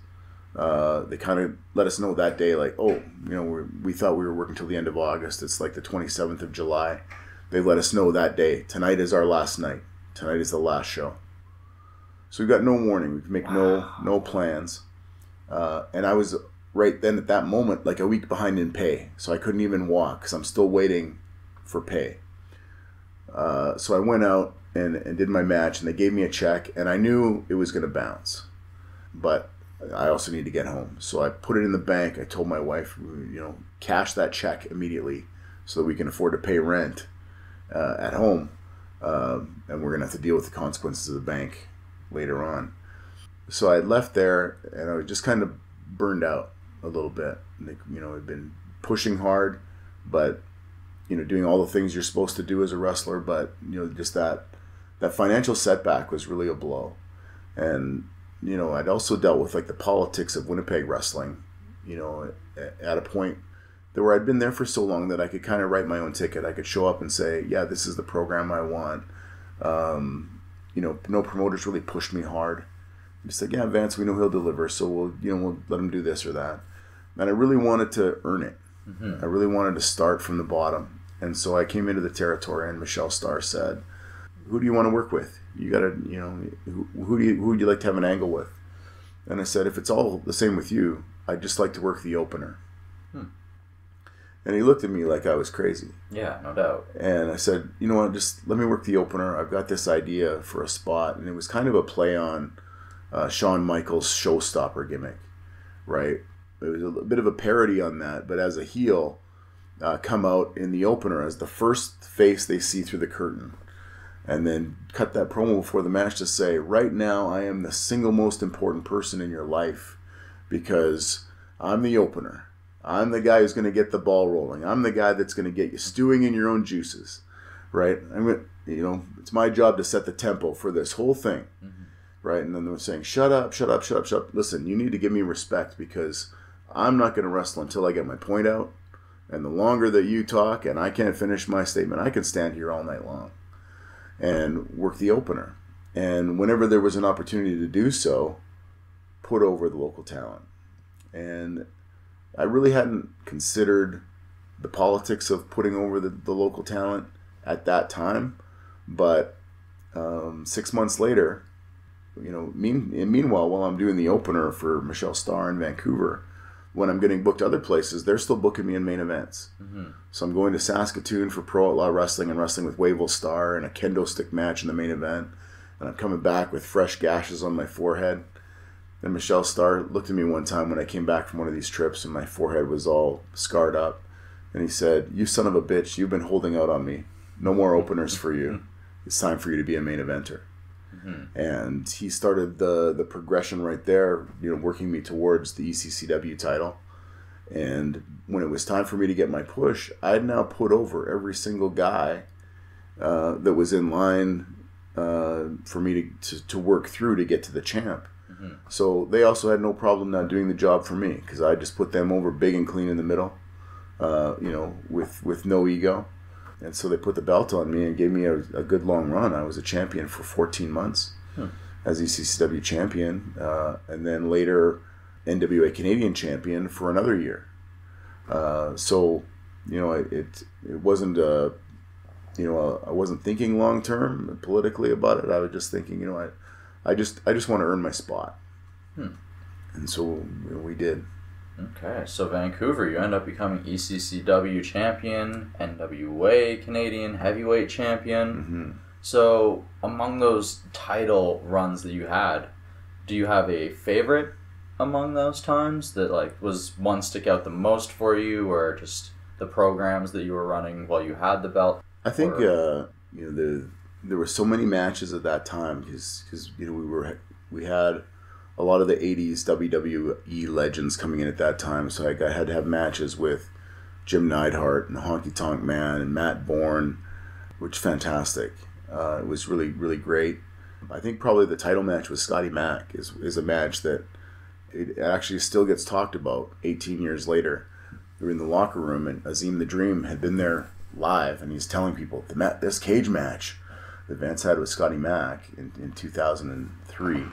they kind of let us know that day, we thought we were working till the end of August. It's the 27th of July. They let us know that day, tonight is our last night. Tonight is the last show. So we got no warning. We could make no plans. And I was right then at that moment a week behind in pay. So I couldn't even walk because I'm still waiting for pay. So I went out and did my match, and they gave me a check, and I knew it was going to bounce. But I also need to get home. So I put it in the bank. I told my wife, cash that check immediately so that we can afford to pay rent at home. And we're going to have to deal with the consequences of the bank later on. So I left there, and I was just kind of burned out a little bit. I'd been pushing hard, but doing all the things you're supposed to do as a wrestler, but just that financial setback was really a blow. And I'd also dealt with like the politics of Winnipeg wrestling, at a point where I'd been there for so long that I could kind of write my own ticket. I could show up and say, yeah, this is the program I want. No promoters really pushed me hard. Just like, yeah, Vance, we know he'll deliver, so we'll let him do this or that. And I really wanted to earn it. I really wanted to start from the bottom. And so I came into the territory, and Michelle Starr said, who do you want to work with? You got to, who would you like to have an angle with? And I said, if it's all the same with you, I'd just like to work the opener. And he looked at me like I was crazy. Yeah, no doubt. And I said, you know what, just let me work the opener. I've got this idea for a spot. And it was kind of a play on Shawn Michaels' showstopper gimmick, right? It was a bit of a parody on that, but as a heel, come out in the opener as the first face they see through the curtain. And then cut that promo before the match to say, right now I am the single most important person in your life because I'm the opener. I'm the guy who's going to get the ball rolling. I'm the guy that's going to get you stewing in your own juices, right? It's my job to set the tempo for this whole thing, right? And then they were saying, shut up. Listen, you need to give me respect because I'm not going to wrestle until I get my point out. And the longer that you talk and I can't finish my statement, I can stand here all night long and work the opener. And whenever there was an opportunity to do so, put over the local talent. And I really hadn't considered the politics of putting over the local talent at that time. But 6 months later, meanwhile, while I'm doing the opener for Michelle Starr in Vancouver, when I'm getting booked other places, they're still booking me in main events. So I'm going to Saskatoon for Pro Outlaw Wrestling and wrestling with Wavell Star in a kendo stick match in the main event. And I'm coming back with fresh gashes on my forehead. And Michelle Starr looked at me one time when I came back from one of these trips and my forehead was all scarred up. And he said, you son of a bitch, you've been holding out on me. No more openers for you. It's time for you to be a main eventer. And he started the progression right there, working me towards the ECCW title. And when it was time for me to get my push, I had now put over every single guy that was in line for me to work through to get to the champ. So they also had no problem not doing the job for me because I just put them over big and clean in the middle, with no ego. And so they put the belt on me and gave me a good long run. I was a champion for 14 months as ECCW champion, and then later NWA Canadian champion for another year. So it wasn't I wasn't thinking long term politically about it. I was just thinking, I just want to earn my spot. And so we did. Okay, so Vancouver, you end up becoming ECCW champion, NWA Canadian heavyweight champion. So among those title runs that you had, do you have a favorite among those times that was one stick out the most for you, or just the programs that you were running while you had the belt? I think there were so many matches at that time because we had a lot of the 80s WWE legends coming in at that time. So I had to have matches with Jim Neidhart and Honky Tonk Man and Matt Bourne, which fantastic. It was really, really great. I think probably the title match with Scotty Mack is a match that it actually still gets talked about 18 years later. We were in the locker room and Azim the Dream had been there live and he's telling people this cage match that Vance had with Scotty Mack in 2003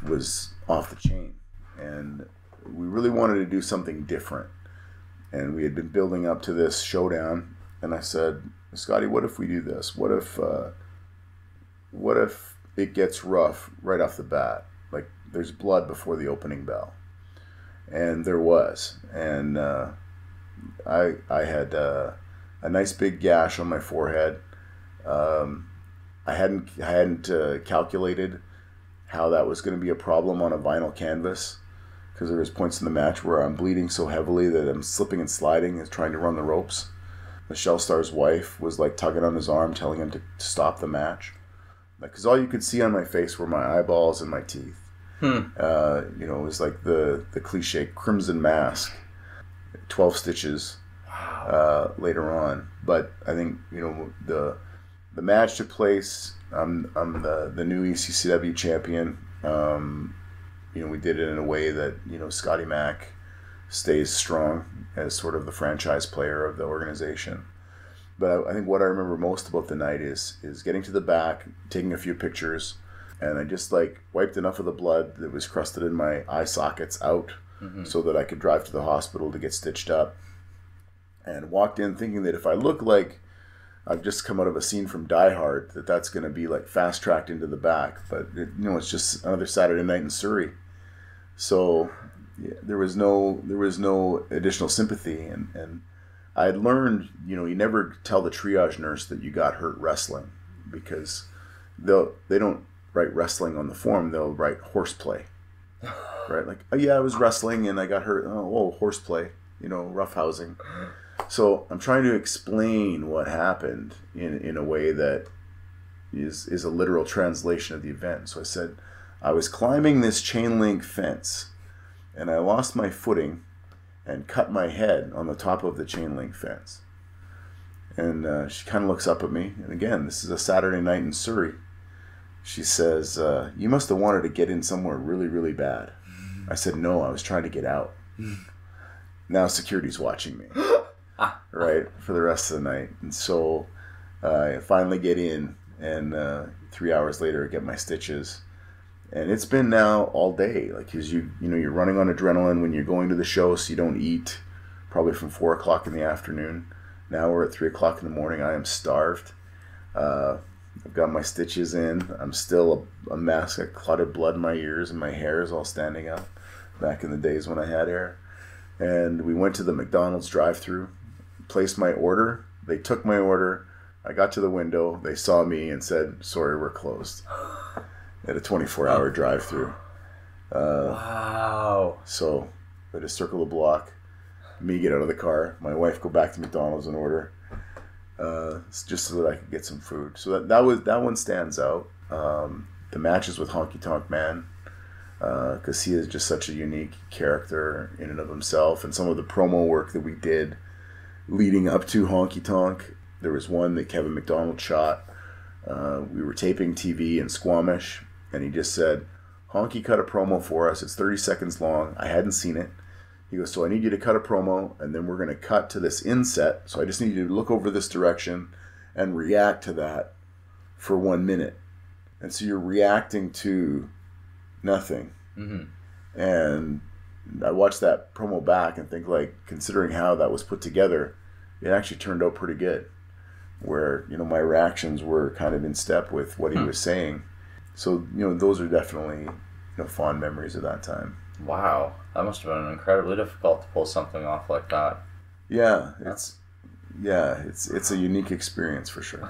was off the chain, and we really wanted to do something different, and we had been building up to this showdown, and I said, Scotty, what if we do this? What if it gets rough right off the bat? Like there's blood before the opening bell. And there was, and I had a nice big gash on my forehead. I hadn't calculated how that was going to be a problem on a vinyl canvas, because there was points in the match where I'm bleeding so heavily that I'm slipping and sliding and trying to run the ropes. Michelle Starr's wife was like tugging on his arm, telling him to stop the match, because all you could see on my face were my eyeballs and my teeth. It was like the cliche crimson mask, 12 stitches later on. But I think the match took place. I'm the new ECCW champion. We did it in a way that Scotty Mac stays strong as sort of the franchise player of the organization. But I think what I remember most about the night is getting to the back, taking a few pictures, and I just wiped enough of the blood that was crusted in my eye sockets out so that I could drive to the hospital to get stitched up, and walked in thinking that if I look like I've just come out of a scene from Die Hard, that's going to be fast tracked into the back. But it's just another Saturday night in Surrey, so there was no additional sympathy, and I had learned you never tell the triage nurse that you got hurt wrestling, because they don't write wrestling on the form. They'll write horseplay, right? Oh yeah, I was wrestling and I got hurt. Oh, horseplay, roughhousing. So I'm trying to explain what happened in a way that is a literal translation of the event. So I said, I was climbing this chain link fence and I lost my footing and cut my head on the top of the chain link fence. And she kind of looks up at me. And again, this is a Saturday night in Surrey. She says, you must have wanted to get in somewhere really, really bad. I said, no, I was trying to get out. Now security's watching me. Right, for the rest of the night. And so I finally get in, and 3 hours later I get my stitches. And it's been now all day, because you're running on adrenaline when you're going to the show, so you don't eat, probably from 4 o'clock in the afternoon. Now we're at 3 o'clock in the morning. I am starved. I've got my stitches in. I'm still a mess. I got clotted blood in my ears, and my hair is all standing up, back in the days when I had hair. And we went to the McDonald's drive-thru, placed my order. They took my order. I got to the window. They saw me and said, sorry, we're closed. At a 24-hour drive-thru. Wow. So I had to circle the block, me get out of the car, my wife go back to McDonald's and order, just so that I could get some food. So that one stands out. The matches with Honky Tonk Man, because he is just such a unique character in and of himself, and some of the promo work that we did leading up to Honky Tonk. There was one that Kevin McDonald shot. We were taping TV in Squamish, and he just said, Honky cut a promo for us. It's 30 seconds long. I hadn't seen it. He goes, so I need you to cut a promo, and then we're going to cut to this inset. So I just need you to look over this direction and react to that for 1 minute. And so you're reacting to nothing. Mm-hmm. And I watched that promo back and think, considering how that was put together, it actually turned out pretty good. Where, my reactions were kind of in step with what he was saying. So, those are definitely, fond memories of that time. Wow. That must have been incredibly difficult to pull something off like that. Yeah, it's a unique experience for sure.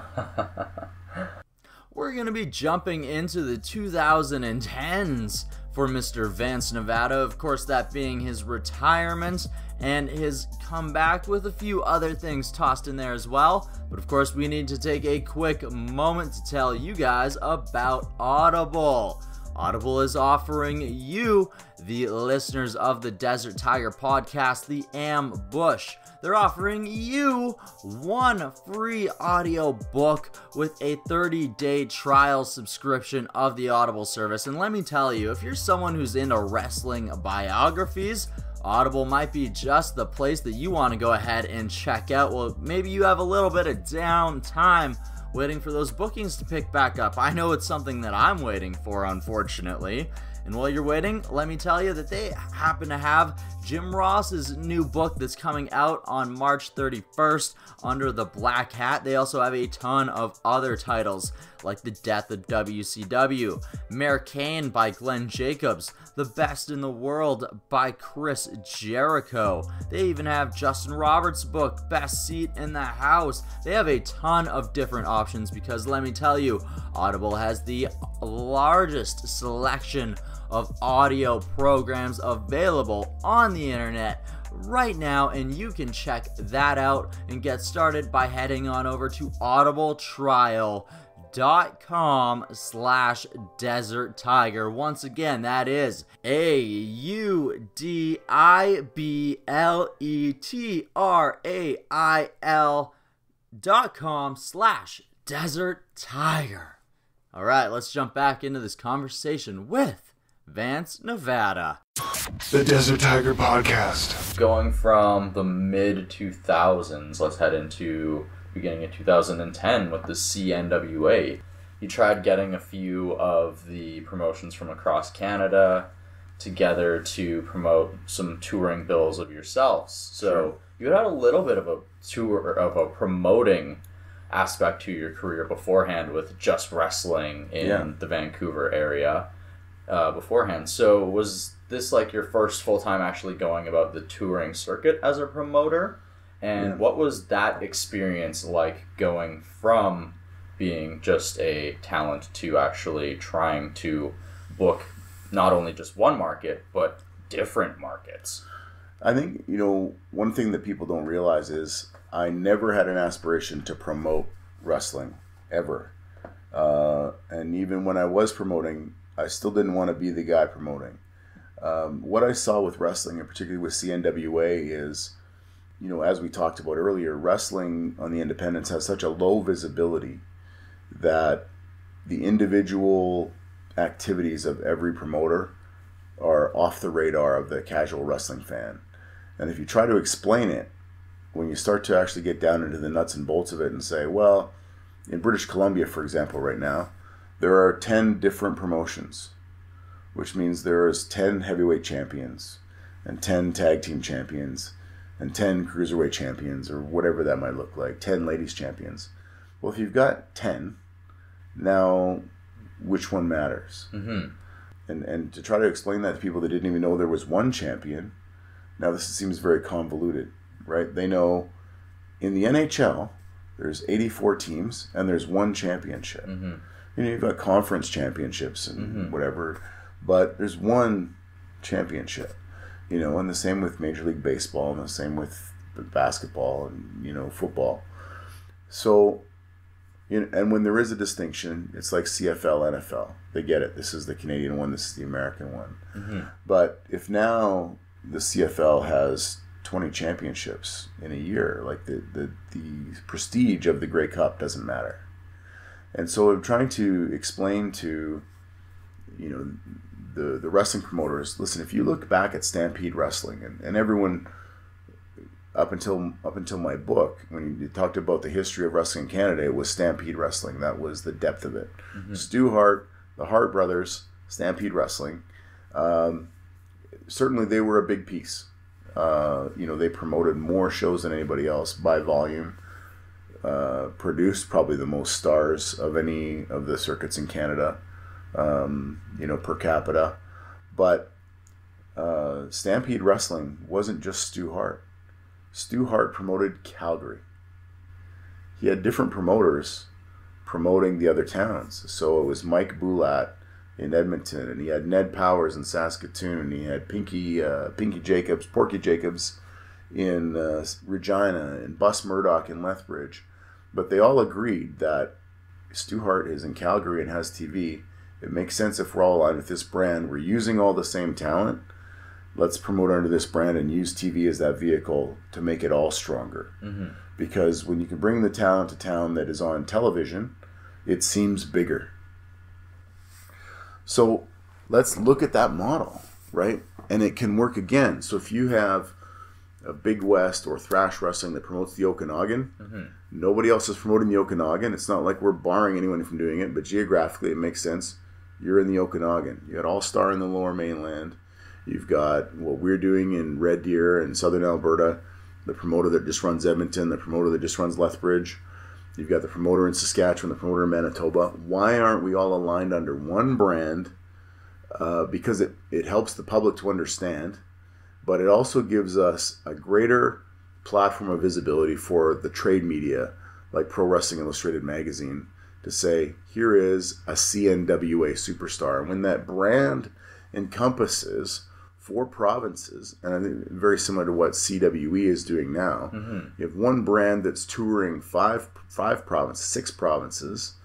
We're going to be jumping into the 2010s for Mr. Vance Nevada, of course that being his retirement and his comeback with a few other things tossed in there as well. But of course we need to take a quick moment to tell you guys about Audible. Audible is offering you, the listeners of the Desert Tiger podcast, the Ambush. They're offering you one free audio book with a 30-day trial subscription of the Audible service. And let me tell you, if you're someone who's into wrestling biographies, Audible might be just the place that you want to go ahead and check out. Well, maybe you have a little bit of downtime waiting for those bookings to pick back up. I know it's something that I'm waiting for, unfortunately. And while you're waiting, let me tell you that they happen to have Jim Ross's new book that's coming out on March 31st under the Black Hat. They also have a ton of other titles like The Death of WCW, Mayor Kane by Glenn Jacobs, The Best in the World by Chris Jericho. They even have Justin Roberts' book, Best Seat in the House. They have a ton of different options because let me tell you, Audible has the largest selection of audio programs available on the internet right now, and you can check that out and get started by heading on over to audibletrial.com/Desert Tiger. Once again, that is audibletrial.com/Desert Tiger. All right, let's jump back into this conversation with Vance Nevada. The Desert Tiger Podcast. Going from the mid-2000s, let's head into beginning of 2010 with the CNWA. You tried getting a few of the promotions from across Canada together to promote some touring bills of yourselves. So Sure. you had a little bit of a promoting aspect to your career beforehand with just wrestling in the Vancouver area beforehand. So was this like your first full-time actually going about the touring circuit as a promoter? And what was that experience like going from being just a talent to actually trying to book not only just one market, but different markets? I think, one thing that people don't realize is I never had an aspiration to promote wrestling, ever. And even when I was promoting, I still didn't want to be the guy promoting. What I saw with wrestling, and particularly with CNWA, is, as we talked about earlier, wrestling on the independents has such a low visibility that the individual activities of every promoter are off the radar of the casual wrestling fan. And if you try to explain it, when you start to actually get down into the nuts and bolts of it and say, well, in British Columbia, for example, right now, there are 10 different promotions, which means there's 10 heavyweight champions and 10 tag team champions and 10 cruiserweight champions, or whatever that might look like, 10 ladies champions. Well, if you've got 10, now which one matters? Mm-hmm. And to try to explain that to people that didn't even know there was one champion, now this seems very convoluted, right? They know in the NHL, there's 84 teams and there's one championship. Mm-hmm. You've got conference championships and whatever, but there's one championship, and the same with Major League Baseball and the same with basketball and, football. So, and when there is a distinction, it's like CFL, NFL. They get it. This is the Canadian one. This is the American one. Mm-hmm. But if now the CFL has 20 championships in a year, like the prestige of the Grey Cup doesn't matter. And so I'm trying to explain to, the wrestling promoters, listen, if you look back at Stampede Wrestling, and everyone up until my book, when you talked about the history of wrestling in Canada, it was Stampede Wrestling. That was the depth of it. Mm-hmm. Stu Hart, the Hart brothers, Stampede Wrestling. Certainly they were a big piece. They promoted more shows than anybody else by volume. Produced probably the most stars of any of the circuits in Canada, per capita. But Stampede Wrestling wasn't just Stu Hart. Stu Hart promoted Calgary. He had different promoters promoting the other towns. So it was Mike Boulat in Edmonton, and he had Ned Powers in Saskatoon, and he had Pinky Jacobs, Porky Jacobs in Regina, and Bus Murdoch in Lethbridge. But they all agreed that Stu Hart is in Calgary and has TV. It makes sense if we're all aligned with this brand. We're using all the same talent. Let's promote under this brand and use TV as that vehicle to make it all stronger. Mm-hmm. Because when you can bring the talent to town that is on television, it seems bigger. So let's look at that model, right? And it can work again. So if you have a Big West or Thrash Wrestling that promotes the Okanagan, nobody else is promoting the Okanagan. It's not like we're barring anyone from doing it, but geographically it makes sense. you're in the Okanagan. You got All Star in the Lower Mainland. You've got what we're doing in Red Deer and Southern Alberta, the promoter that just runs Edmonton, the promoter that just runs Lethbridge. You've got the promoter in Saskatchewan, the promoter in Manitoba. Why aren't we all aligned under one brand? Because it helps the public to understand, but it also gives us a greater platform of visibility for the trade media, like Pro Wrestling Illustrated magazine, to say, here is a CNWA superstar. And when that brand encompasses 4 provinces, and I think very similar to what CWE is doing now, you have one brand that's touring 5 provinces, 6 provinces.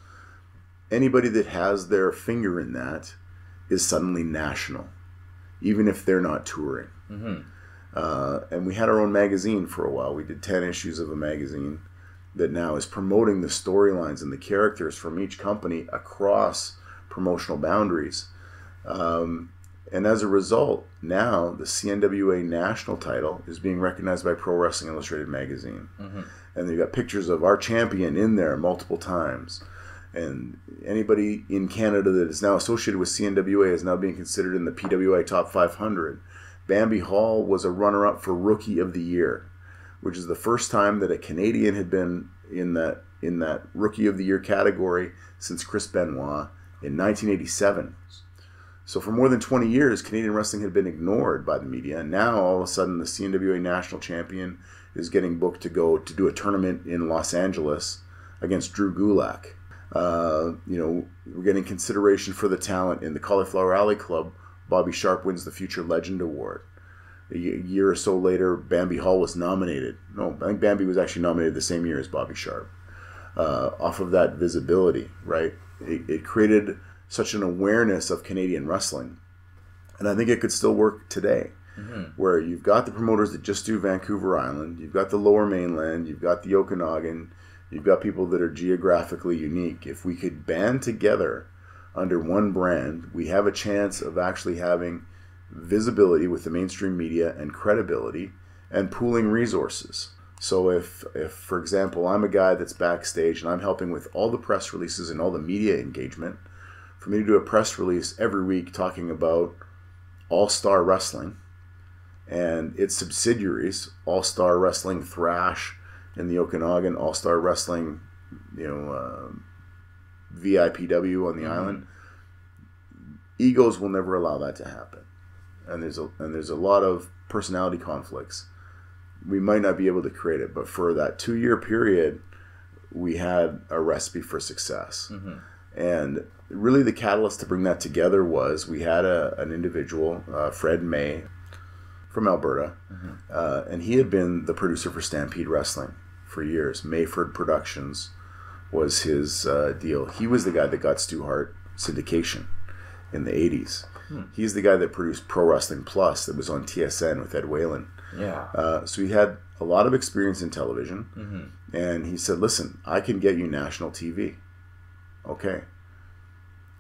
Anybody that has their finger in that is suddenly national, even if they're not touring. And we had our own magazine for a while. We did 10 issues of a magazine that now is promoting the storylines and the characters from each company across promotional boundaries. And as a result, now the CNWA national title is being recognized by Pro Wrestling Illustrated magazine. And they've got pictures of our champion in there multiple times. And anybody in Canada that is now associated with CNWA is now being considered in the PWI Top 500. Bambi Hall was a runner-up for Rookie of the Year, which is the first time that a Canadian had been in that Rookie of the Year category since Chris Benoit in 1987. So for more than 20 years, Canadian wrestling had been ignored by the media, and now all of a sudden the CNWA national champion is getting booked to go to do a tournament in Los Angeles against Drew Gulak. We're getting consideration for the talent in the Cauliflower Alley Club. Bobby Sharp wins the Future Legend Award. A year or so later, Bambi Hall was nominated. No, I think Bambi was actually nominated the same year as Bobby Sharp. Off of that visibility, right? It created such an awareness of Canadian wrestling. And I think it could still work today, where you've got the promoters that just do Vancouver Island, you've got the Lower Mainland, you've got the Okanagan, you've got people that are geographically unique. If we could band together under one brand, we have a chance of actually having visibility with the mainstream media and credibility and pooling resources. So if for example, I'm a guy that's backstage and I'm helping with all the press releases and all the media engagement, for me to do a press release every week talking about All-Star Wrestling and its subsidiaries, All-Star Wrestling Thrash in the Okanagan, All-Star Wrestling, VIPW on the island, egos will never allow that to happen. And there's a lot of personality conflicts. We might not be able to create it, but for that 2-year period, we had a recipe for success. And really the catalyst to bring that together was we had an individual, Fred May, from Alberta, and he had been the producer for Stampede Wrestling for years. Mayford Productions was his deal. He was the guy that got Stu Hart syndication in the 80s. He's the guy that produced Pro Wrestling Plus that was on TSN with Ed Whalen. So he had a lot of experience in television, and he said, listen, I can get you national TV. Okay.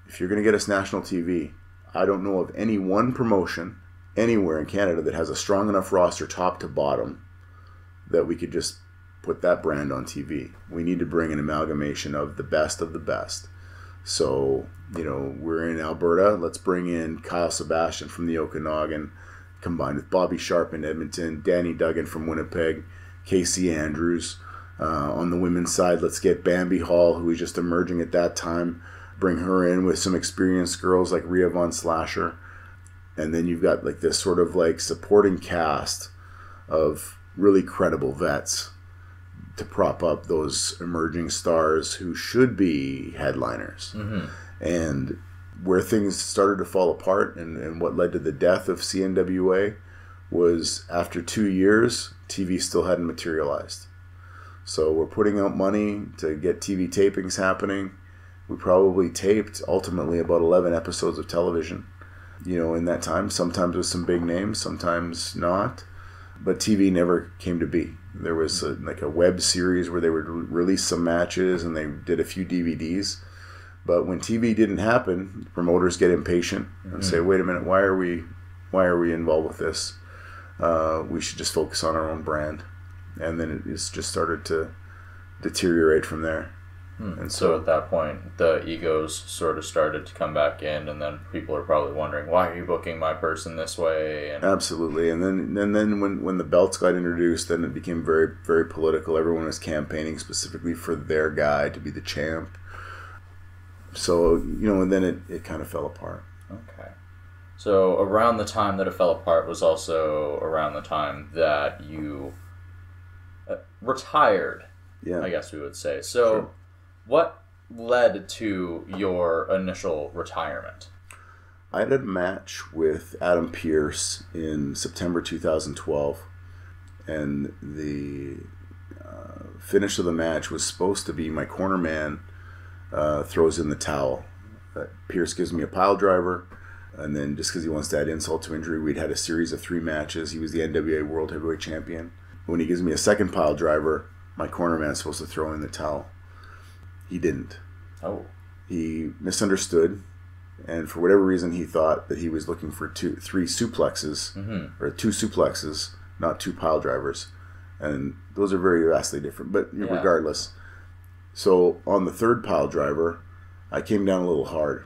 If you're going to get us national TV, I don't know of any one promotion anywhere in Canada that has a strong enough roster top to bottom that we could just put that brand on TV. We need to bring an amalgamation of the best of the best. So, we're in Alberta. Let's bring in Kyle Sebastian from the Okanagan, combined with Bobby Sharp in Edmonton, Danny Duggan from Winnipeg, Casey Andrews. On the women's side, let's get Bambi Hall, who was just emerging at that time, bring her in with some experienced girls like Rhea Von Slasher. And then you've got like this sort of like supporting cast of really credible vets to prop up those emerging stars who should be headliners. And where things started to fall apart and what led to the death of CNWA was after 2 years, TV still hadn't materialized. So we're putting out money to get TV tapings happening. We probably taped ultimately about 11 episodes of television, in that time, sometimes with some big names, sometimes not. But TV never came to be. There was a web series where they would release some matches and they did a few DVDs. But when TV didn't happen, promoters get impatient and say, wait a minute, why are we involved with this? We should just focus on our own brand. And then it's just started to deteriorate from there. And so at that point, the egos sort of started to come back in, and then people are probably wondering, why are you booking my person this way? And absolutely. And then when the belts got introduced, then it became very, very political. Everyone was campaigning specifically for their guy to be the champ. So, and then it kind of fell apart. Okay. So around the time that it fell apart was also around the time that you retired, Yeah. I guess we would say. So Sure. What led to your initial retirement? I had a match with Adam Pearce in September 2012, and the finish of the match was supposed to be my corner man throws in the towel. Pearce gives me a pile driver, and then just because he wants to add insult to injury, we'd had a series of 3 matches. He was the NWA World Heavyweight Champion. When he gives me a second pile driver, my corner man's supposed to throw in the towel. He didn't. Oh. He misunderstood, and for whatever reason, he thought that he was looking for 3 suplexes, or 2 suplexes, not 2 pile drivers. And those are very vastly different, but regardless. So on the 3rd pile driver, I came down a little hard.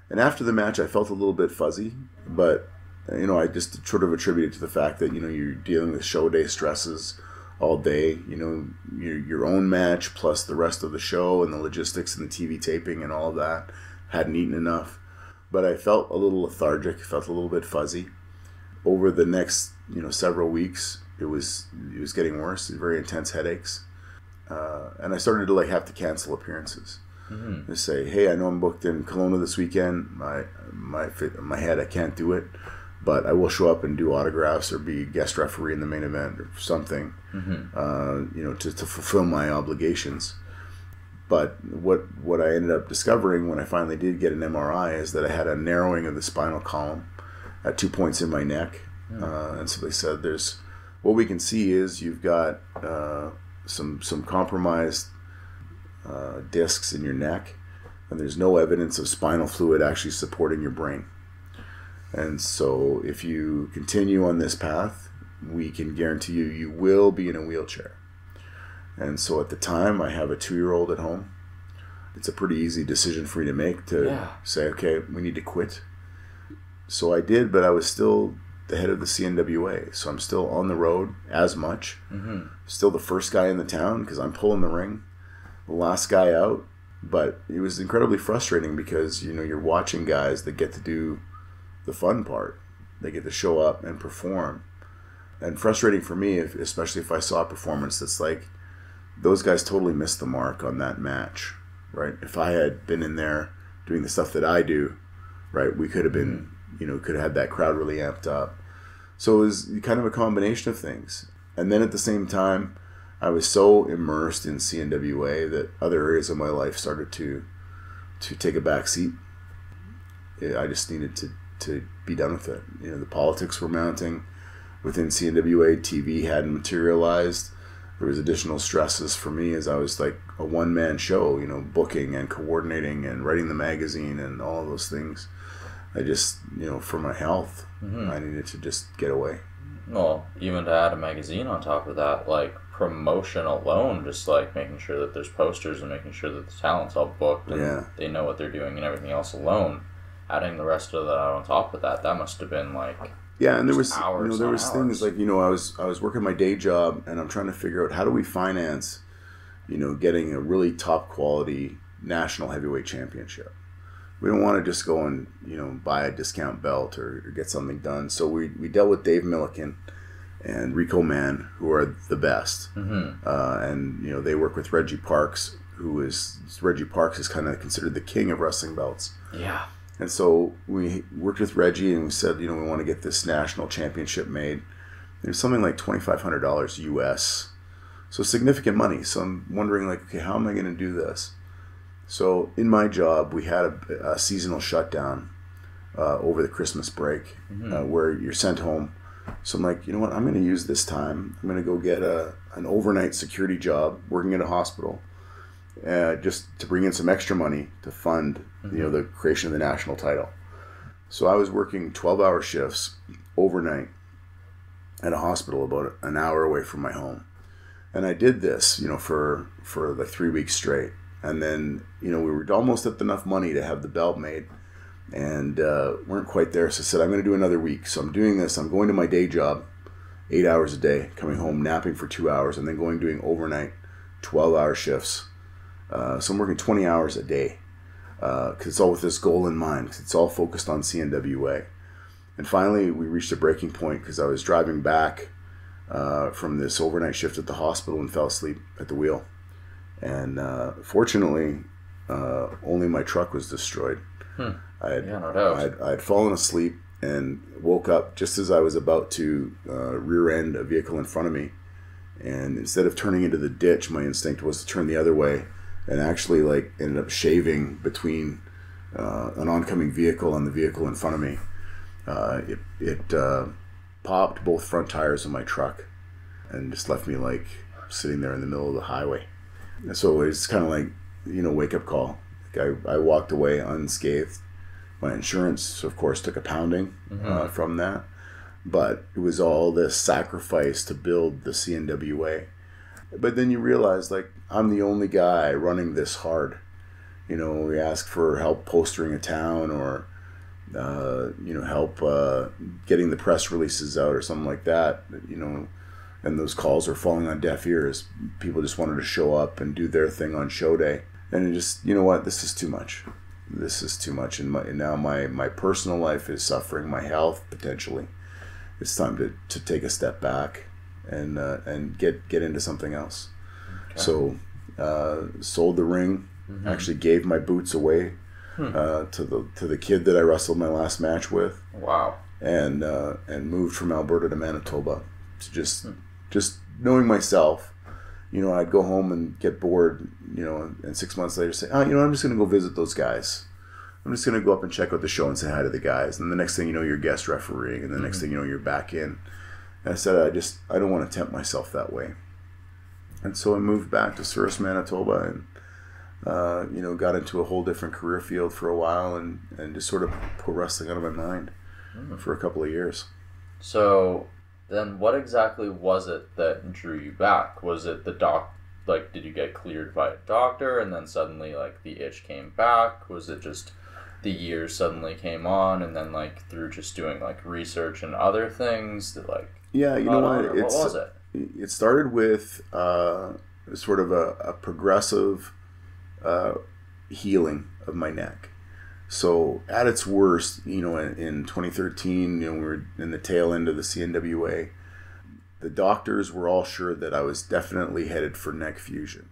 And after the match, I felt a little bit fuzzy, but I just sort of attributed it to the fact that you're dealing with show day stresses all day, your own match plus the rest of the show and the logistics and the TV taping and all of that. Hadn't eaten enough, but I felt a little lethargic, felt a little bit fuzzy. Over the next several weeks, it was getting worse, very intense headaches, and I started to have to cancel appearances. And say, hey, I know I'm booked in Kelowna this weekend. My head, I can't do it, but I will show up and do autographs or be guest referee in the main event or something, to fulfill my obligations. But what I ended up discovering when I finally did get an MRI is that I had a narrowing of the spinal column at 2 points in my neck. And so they said, what we can see is you've got some compromised discs in your neck, and there's no evidence of spinal fluid actually supporting your brain. And so if you continue on this path, we can guarantee you will be in a wheelchair. And so at the time, I have a 2-year-old at home. It's a pretty easy decision for me to make to say, okay, we need to quit. So I did, but I was still the head of the CNWA. So I'm still on the road as much. Still the first guy in the town because I'm pulling the ring. The last guy out. But it was incredibly frustrating because, you're watching guys that get to do the fun part. They get to show up and perform. And frustrating for me, especially if I saw a performance that's like, those guys totally missed the mark on that match, right? If I had been in there doing the stuff that I do, right, we could have been, could have had that crowd really amped up. So it was kind of a combination of things. And then at the same time, I was so immersed in CNWA that other areas of my life started to take a back seat. I just needed to be done with it. The politics were mounting within CNWA. TV hadn't materialized. There was additional stresses for me as I was like a one-man show, booking and coordinating and writing the magazine and all of those things. I just, for my health, I needed to just get away. Well, even to add a magazine on top of that, like promotion alone, just like making sure that there's posters and making sure that the talent's all booked and they know what they're doing and everything else alone. Adding the rest of that on top of that must have been like and there was hours there was hours. Things like I was working my day job and I'm trying to figure out how do we finance getting a really top quality national heavyweight championship. We don't want to just go and buy a discount belt or get something done. So we dealt with Dave Milliken and Rico Mann, who are the best, and they work with Reggie Parks, Reggie Parks is kind of considered the king of wrestling belts. Yeah. And so we worked with Reggie and we said, we want to get this national championship made. It was something like $2,500 US. So significant money. So I'm wondering, okay, how am I going to do this? So in my job, we had a seasonal shutdown over the Christmas break where you're sent home. So I'm like, you know what? I'm going to use this time. I'm going to go get an overnight security job working at a hospital. Just to bring in some extra money to fund, the creation of the national title. So I was working 12-hour shifts overnight at a hospital about an hour away from my home. And I did this, for like 3 weeks straight. And then, we were almost at enough money to have the belt made, and weren't quite there. So I said, I'm going to do another week. So I'm doing this. I'm going to my day job, 8 hours a day, coming home, napping for 2 hours, and then doing overnight, 12-hour shifts. So I'm working 20 hours a day, because it's all with this goal in mind, because it's all focused on CNWA. And finally, we reached a breaking point, because I was driving back from this overnight shift at the hospital and fell asleep at the wheel. And fortunately, only my truck was destroyed. No doubt. I had fallen asleep and woke up just as I was about to rear end a vehicle in front of me. And instead of turning into the ditch, my instinct was to turn the other way, and actually ended up shaving between an oncoming vehicle and the vehicle in front of me. It popped both front tires of my truck and just left me sitting there in the middle of the highway. And so it's kind of wake up call. I walked away unscathed. My insurance, of course, took a pounding from that. But it was all this sacrifice to build the CNWA. But then you realize, I'm the only guy running this hard. We ask for help postering a town, or help getting the press releases out or something like that, and those calls are falling on deaf ears. People just wanted to show up and do their thing on show day. And it just, this is too much. This is too much. And now my personal life is suffering, my health potentially. It's time to take a step back and get into something else. Okay. So sold the ring, actually gave my boots away to the kid that I wrestled my last match with. Wow. And moved from Alberta to Manitoba to just knowing myself. I'd go home and get bored, and 6 months later say, I'm just going to go visit those guys. I'm just going to go up and check out the show and say hi to the guys. And the next thing you know, you're guest refereeing, and the next thing you know, you're back in. And I said, I don't want to tempt myself that way. And so I moved back to Souris, Manitoba, and got into a whole different career field for a while, and just sort of put wrestling out of my mind for a couple of years. So then what exactly was it that drew you back? Was it the did you get cleared by a doctor and then suddenly the itch came back? Was it just the years suddenly came on, and then through just doing research and other things that yeah, you know what? What was it? It started with sort of a progressive healing of my neck. So at its worst, in 2013, we were in the tail end of the CNWA. The doctors were all sure that I was definitely headed for neck fusion.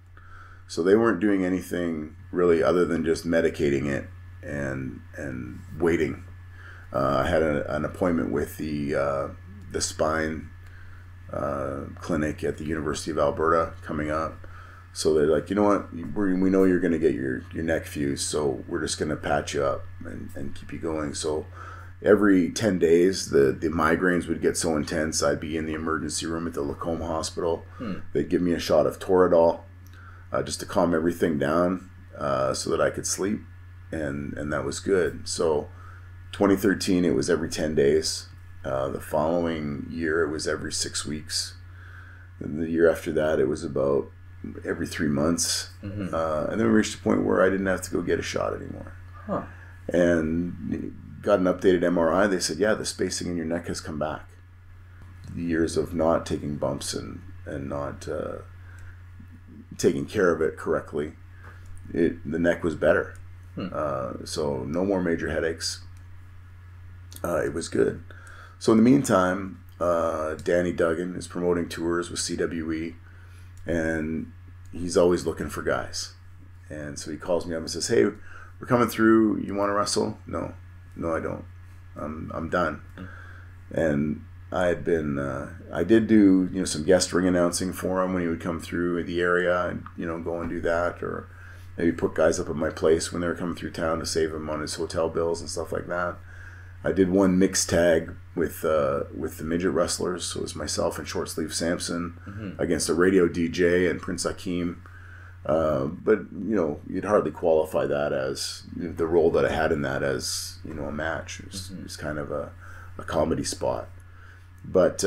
So they weren't doing anything really other than just medicating it and waiting. I had an appointment with the spine clinic at the University of Alberta coming up. So they're like, you know what, we know you're going to get your neck fused, so we're just going to patch you up and keep you going. So every 10 days, the migraines would get so intense, I'd be in the emergency room at the Lacombe Hospital. They'd give me a shot of Toradol just to calm everything down so that I could sleep, and that was good. So 2013, it was every 10 days. The following year, it was every 6 weeks. And the year after that, it was about every 3 months. And then we reached a point where I didn't have to go get a shot anymore. And got an updated MRI. They said, yeah, the spacing in your neck has come back. The years of not taking bumps and not taking care of it correctly, the neck was better. So no more major headaches. It was good. So in the meantime, Danny Duggan is promoting tours with CWE, and he's always looking for guys. And so he calls me up and says, hey, we're coming through. You want to wrestle? No, I don't. I'm done. And I had been, I did do, some guest ring announcing for him when he would come through the area, and, go and do that, or maybe put guys up at my place when they were coming through town to save him on his hotel bills and stuff like that. I did one mixed tag with the midget wrestlers, so it was myself and Short Sleeve Samson against a radio DJ and Prince Akeem. But you'd hardly qualify that as the role that I had in that as a match. It was kind of a comedy spot. But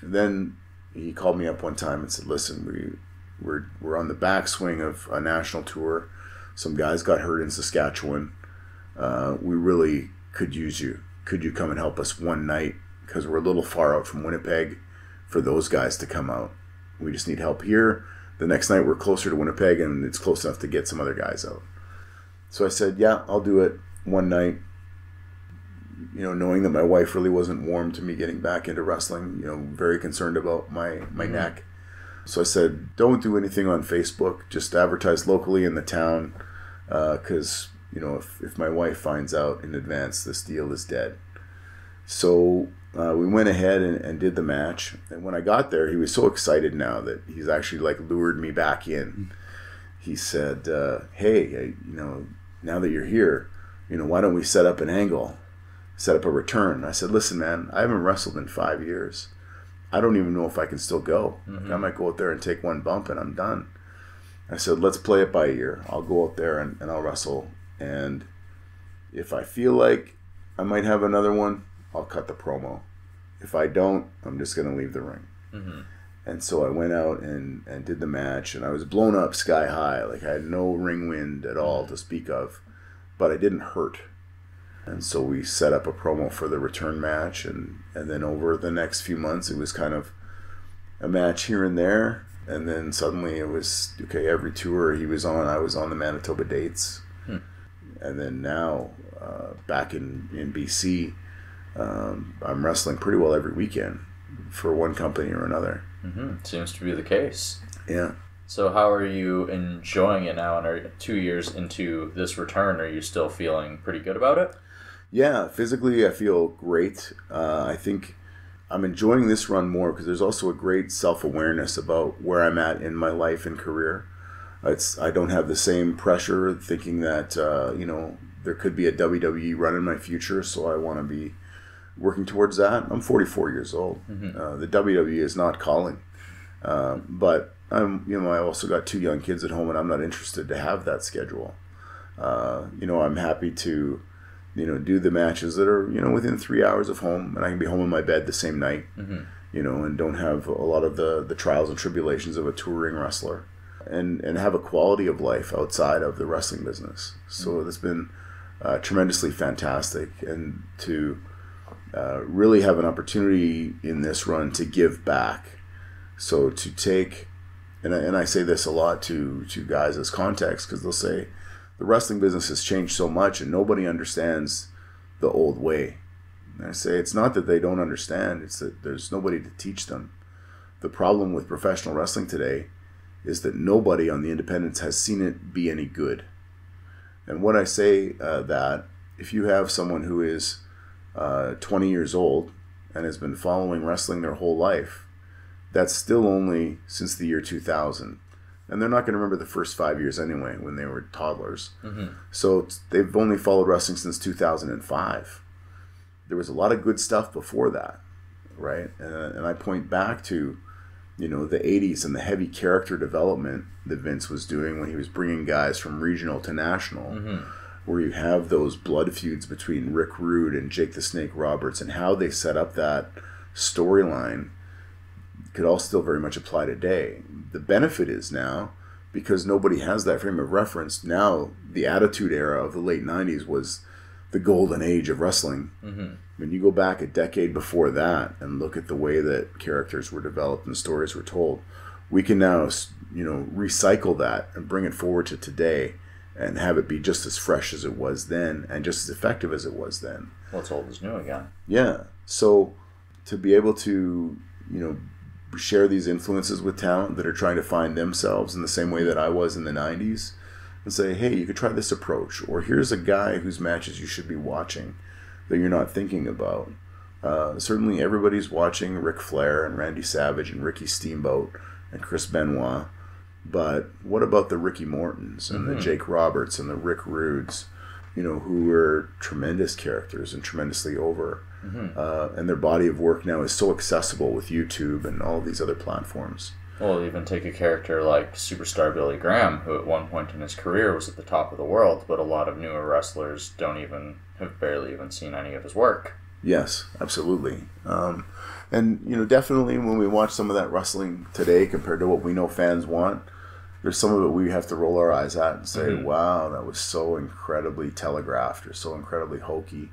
then he called me up one time and said, listen, we're on the backswing of a national tour. Some guys got hurt in Saskatchewan. We really could use you. Could you come and help us one night? Because we're a little far out from Winnipeg for those guys to come out. We just need help here. The next night we're closer to Winnipeg and it's close enough to get some other guys out. So I said, yeah, I'll do it one night. You know, knowing that my wife really wasn't warm to me getting back into wrestling, you know, very concerned about my neck. So I said, don't do anything on Facebook. Just advertise locally in the town. Because, you know, if my wife finds out in advance, this deal is dead. So we went ahead and did the match. And when I got there, he was so excited now that he's actually like lured me back in. He said, hey, you know, now that you're here, you know, why don't we set up an angle, set up a return? And I said, listen, man, I haven't wrestled in 5 years. I don't even know if I can still go. I might go out there and take one bump and I'm done. I said, let's play it by ear. I'll go out there and I'll wrestle. And if I feel like I might have another one, I'll cut the promo. If I don't, I'm just going to leave the ring. And so I went out and did the match. And I was blown up sky high. Like I had no ring wind at all to speak of. But I didn't hurt. And so we set up a promo for the return match. And then over the next few months, it was kind of a match here and there. And then suddenly it was, okay, every tour he was on, I was on the Manitoba dates. And then now, back in BC, I'm wrestling pretty well every weekend for one company or another. Seems to be the case. Yeah. So how are you enjoying it now? And are 2 years into this return, are you still feeling pretty good about it? Yeah, physically I feel great. I think I'm enjoying this run more because there's also a great self-awareness about where I'm at in my life and career. I don't have the same pressure thinking that, you know, there could be a WWE run in my future, so I want to be working towards that. I'm 44 years old. The WWE is not calling. But you know, I also got 2 young kids at home and I'm not interested to have that schedule. You know, I'm happy to, you know, do the matches that are, you know, within 3 hours of home, and I can be home in my bed the same night, you know, and don't have a lot of the trials and tribulations of a touring wrestler, and have a quality of life outside of the wrestling business. So it's been tremendously fantastic, and to really have an opportunity in this run to give back. So to take, and I say this a lot to guys as context, because they'll say, the wrestling business has changed so much and nobody understands the old way. And I say it's not that they don't understand, it's that there's nobody to teach them. The problem with professional wrestling today is that nobody on the independents has seen it be any good. And what I say that, if you have someone who is 20 years old and has been following wrestling their whole life, that's still only since the year 2000. And they're not going to remember the first 5 years anyway, when they were toddlers. So they've only followed wrestling since 2005. There was a lot of good stuff before that, right? And I point back to, you know, the 80s and the heavy character development that Vince was doing when he was bringing guys from regional to national, where you have those blood feuds between Rick Rude and Jake the Snake Roberts, and how they set up that storyline could all still very much apply today. The benefit is now, because nobody has that frame of reference, now the Attitude Era of the late 90s was the golden age of wrestling. When you go back a decade before that and look at the way that characters were developed and stories were told, we can now, you know, recycle that and bring it forward to today and have it be just as fresh as it was then and just as effective as it was then. What's old is new again. Yeah. So to be able to, you know, share these influences with talent that are trying to find themselves in the same way that I was in the 90s, and say, hey, you could try this approach, or here's a guy whose matches you should be watching that you're not thinking about. Certainly everybody's watching Ric Flair and Randy Savage and Ricky Steamboat and Chris Benoit, but what about the Ricky Mortons and the Jake Roberts and the Rick Rudes, you know, who were tremendous characters and tremendously over. And their body of work now is so accessible with YouTube and all of these other platforms. Well, even take a character like Superstar Billy Graham, who at one point in his career was at the top of the world, but a lot of newer wrestlers have barely even seen any of his work. Yes, absolutely. And, definitely when we watch some of that wrestling today compared to what we know fans want, there's some of it we have to roll our eyes at and say, wow, that was so incredibly telegraphed or so incredibly hokey.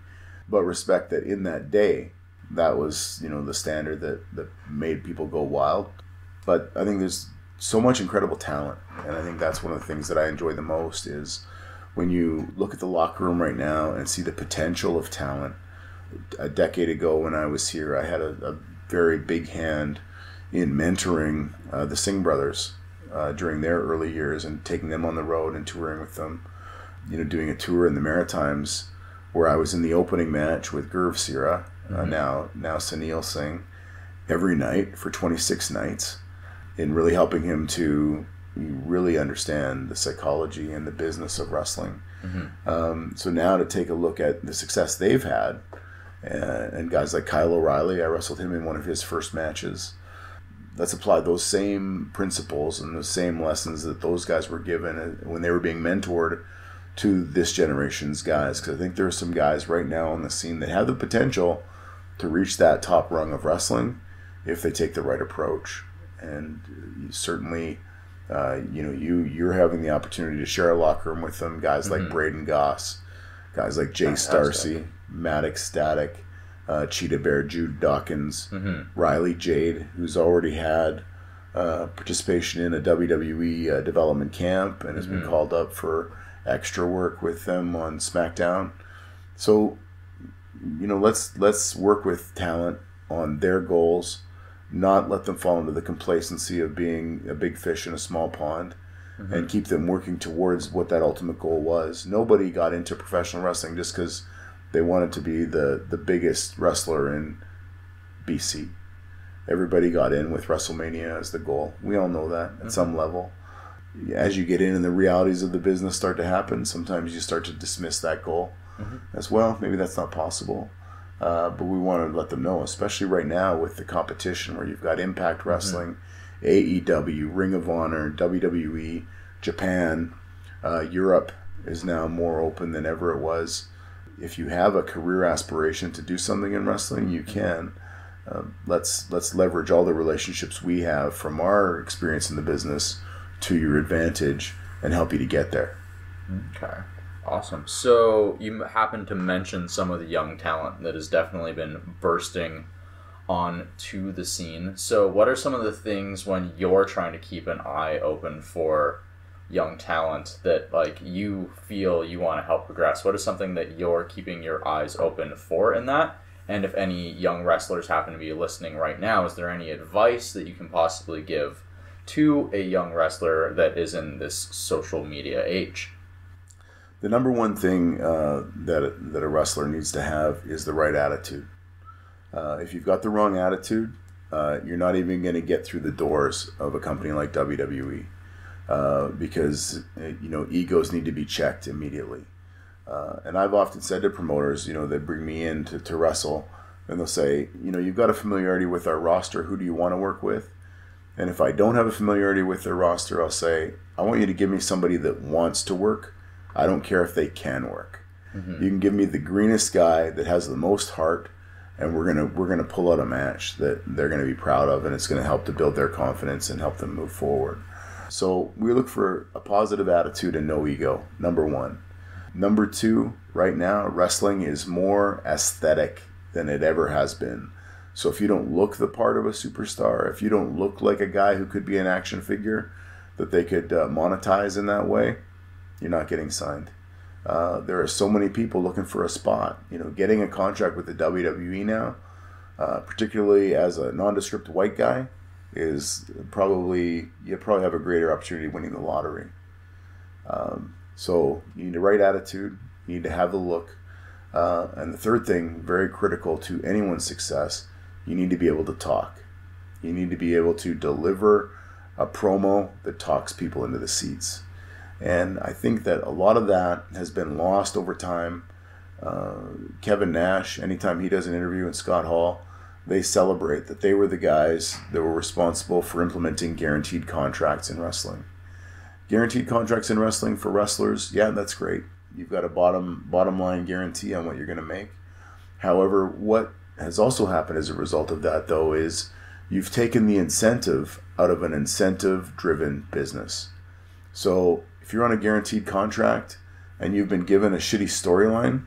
But respect that in that day, that was, the standard that made people go wild. But I think there's so much incredible talent. And I think that's one of the things that I enjoy the most is when you look at the locker room right now and see the potential of talent. A decade ago when I was here, I had a very big hand in mentoring the Singh brothers during their early years and taking them on the road and touring with them. Doing a tour in the Maritimes where I was in the opening match with Gurv Sira, now Sunil Singh, every night for 26 nights, and really helping him to really understand the psychology and the business of wrestling. So now to take a look at the success they've had, and guys like Kyle O'Reilly, I wrestled him in one of his first matches. Let's apply those same principles and the same lessons that those guys were given when they were being mentored to this generation's guys. Because I think there are some guys right now on the scene that have the potential to reach that top rung of wrestling if they take the right approach. And certainly, you're having the opportunity to share a locker room with them. Guys like Braden Goss, guys like Jace Darcy, Maddox Static, Cheetah Bear, Jude Dawkins, Riley Jade, who's already had participation in a WWE development camp and has been called up for extra work with them on SmackDown. So, let's work with talent on their goals, not let them fall into the complacency of being a big fish in a small pond, and keep them working towards what that ultimate goal was. Nobody got into professional wrestling just because they wanted to be the biggest wrestler in BC. Everybody got in with WrestleMania as the goal. We all know that at some level. As you get in and the realities of the business start to happen, sometimes you start to dismiss that goal as well. Maybe that's not possible. But we want to let them know, especially right now with the competition where you've got Impact Wrestling, AEW, Ring of Honor, WWE, Japan, Europe is now more open than ever it was. If you have a career aspiration to do something in wrestling, you can. Let's leverage all the relationships we have from our experience in the business to your advantage and help you to get there. Okay. Awesome. So you happen to mention some of the young talent that has definitely been bursting onto the scene. So what are some of the things when you're trying to keep an eye open for young talent that you feel you want to help progress? What is something that you're keeping your eyes open for in that? And if any young wrestlers happen to be listening right now, is there any advice that you can possibly give to a young wrestler that is in this social media age? The number one thing that a wrestler needs to have is the right attitude. If you've got the wrong attitude, you're not even going to get through the doors of a company like WWE because egos need to be checked immediately. And I've often said to promoters, they bring me in to wrestle, and they'll say, you've got a familiarity with our roster. Who do you want to work with? And if I don't have a familiarity with their roster, I'll say, I want you to give me somebody that wants to work. I don't care if they can work. You can give me the greenest guy that has the most heart, and we're gonna pull out a match that they're gonna be proud of, and it's gonna help to build their confidence and help them move forward. So we look for a positive attitude and no ego, number one. Number two, right now, wrestling is more aesthetic than it ever has been. So if you don't look the part of a superstar, if you don't look like a guy who could be an action figure that they could monetize in that way, you're not getting signed. There are so many people looking for a spot. Getting a contract with the WWE now, particularly as a nondescript white guy, is you probably have a greater opportunity winning the lottery. So you need the right attitude. You need to have the look. And the third thing, very critical to anyone's success, you need to be able to talk. You need to be able to deliver a promo that talks people into the seats. And I think that a lot of that has been lost over time. Kevin Nash, anytime he does an interview, and Scott Hall, they celebrate that they were the guys that were responsible for implementing guaranteed contracts in wrestling. Guaranteed contracts in wrestling for wrestlers, yeah, that's great. You've got a bottom line guarantee on what you're going to make. However, what has also happened as a result of that, though, is you've taken the incentive out of an incentive-driven business. So if you're on a guaranteed contract and you've been given a shitty storyline,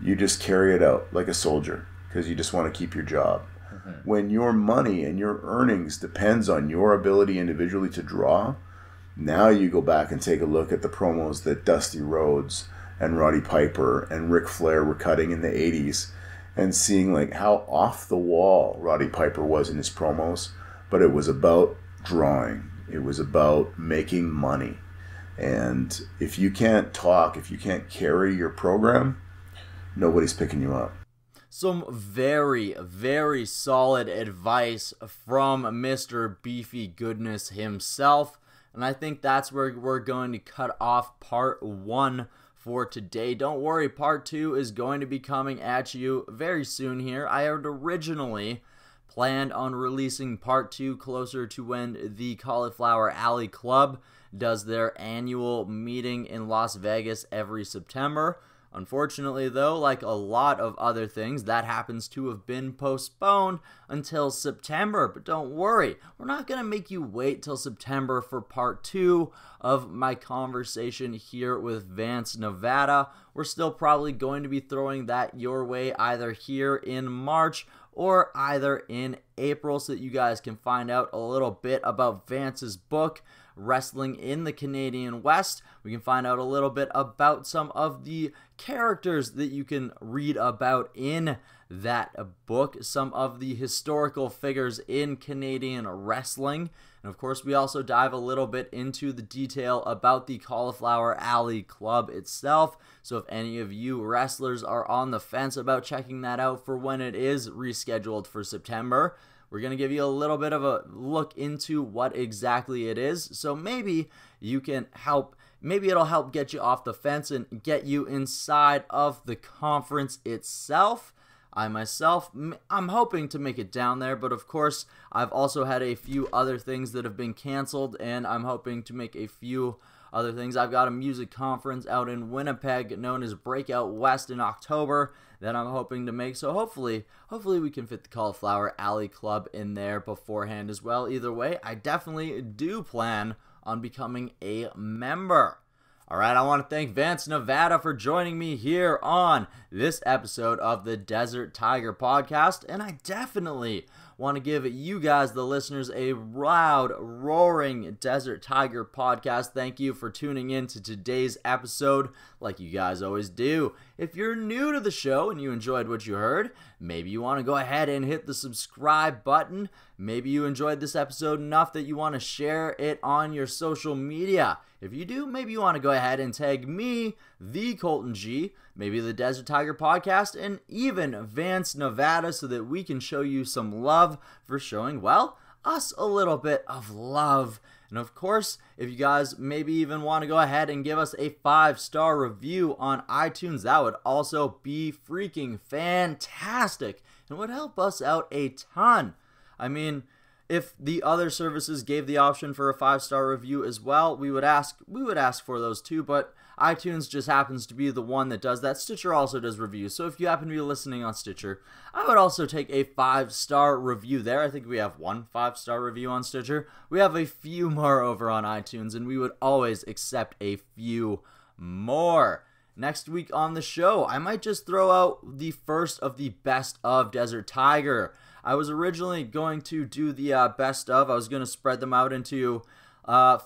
you just carry it out like a soldier because you just want to keep your job. When your money and your earnings depends on your ability individually to draw, now you go back and take a look at the promos that Dusty Rhodes and Roddy Piper and Ric Flair were cutting in the 80s and seeing like how off the wall Roddy Piper was in his promos, but it was about drawing. It was about making money. And if you can't talk, if you can't carry your program, nobody's picking you up. Some very, very solid advice from Mr. Beefy Goodness himself. And I think that's where we're going to cut off part 1 for today. Don't worry, part 2 is going to be coming at you very soon here. I had originally planned on releasing part 2 closer to when the Cauliflower Alley Club does their annual meeting in Las Vegas every September. Unfortunately, though, like a lot of other things, that happens to have been postponed until September. But don't worry, we're not going to make you wait till September for part 2 of my conversation here with Vance Nevada. We're still probably going to be throwing that your way either here in March or either in April so that you guys can find out a little bit about Vance's book, Wrestling in the Canadian West. We can find out a little bit about some of the characters that you can read about in that book, some of the historical figures in Canadian wrestling. And of course, we also dive a little bit into the detail about the Cauliflower Alley Club itself. So if any of you wrestlers are on the fence about checking that out for when it is rescheduled for September, we're going to give you a little bit of a look into what exactly it is. So maybe you can help, maybe it'll help get you off the fence and get you inside of the conference itself. I myself, I'm hoping to make it down there, but of course, I've also had a few other things that have been canceled, and I'm hoping to make a few other things. I've got a music conference out in Winnipeg known as Breakout West in October that I'm hoping to make. So hopefully we can fit the Cauliflower Alley Club in there beforehand as well. Either way, I definitely do plan on becoming a member. All right, I want to thank Vance Nevada for joining me here on this episode of the Desert Tiger Podcast, and I definitely want to give you guys, the listeners, a loud, roaring Desert Tiger Podcast. Thank you for tuning in to today's episode, like you guys always do. If you're new to the show and you enjoyed what you heard, maybe you want to go ahead and hit the subscribe button. Maybe you enjoyed this episode enough that you want to share it on your social media. If you do, maybe you want to go ahead and tag me, the Colton G, maybe the Desert Tiger Podcast, and even Vance Nevada so that we can show you some love for showing, well, us a little bit of love. And of course, if you guys maybe even want to go ahead and give us a 5-star review on iTunes, that would also be freaking fantastic and would help us out a ton. I mean, if the other services gave the option for a 5-star review as well, we would ask for those too, but iTunes just happens to be the one that does that. Stitcher also does reviews, so if you happen to be listening on Stitcher, I would also take a 5-star review there. I think we have one 5-star review on Stitcher. We have a few more over on iTunes, and we would always accept a few more. Next week on the show, I might just throw out the first of the best of Desert Tiger. I was originally going to do the best of. I was going to spread them out into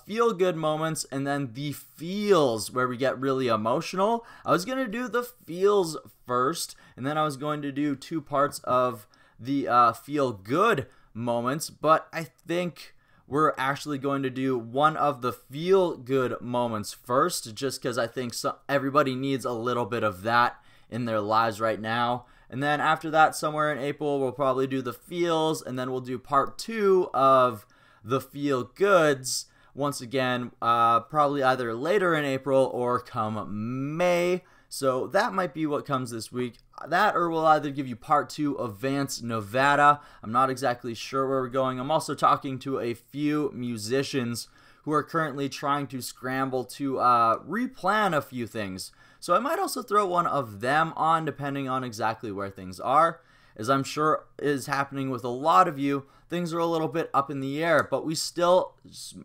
feel-good moments and then the feels where we get really emotional. I was going to do the feels first, and then I was going to do 2 parts of the feel-good moments, but I think we're actually going to do one of the feel-good moments first, just because I think everybody needs a little bit of that in their lives right now. And then after that, somewhere in April, we'll probably do the feels, and then we'll do part 2 of the feel goods. Once again, probably either later in April or come May. So that might be what comes this week. That, or we'll either give you part 2 of Vance Nevada. I'm not exactly sure where we're going. I'm also talking to a few musicians who are currently trying to scramble to replan a few things. So I might also throw one of them on depending on exactly where things are. As I'm sure is happening with a lot of you, things are a little bit up in the air, but we still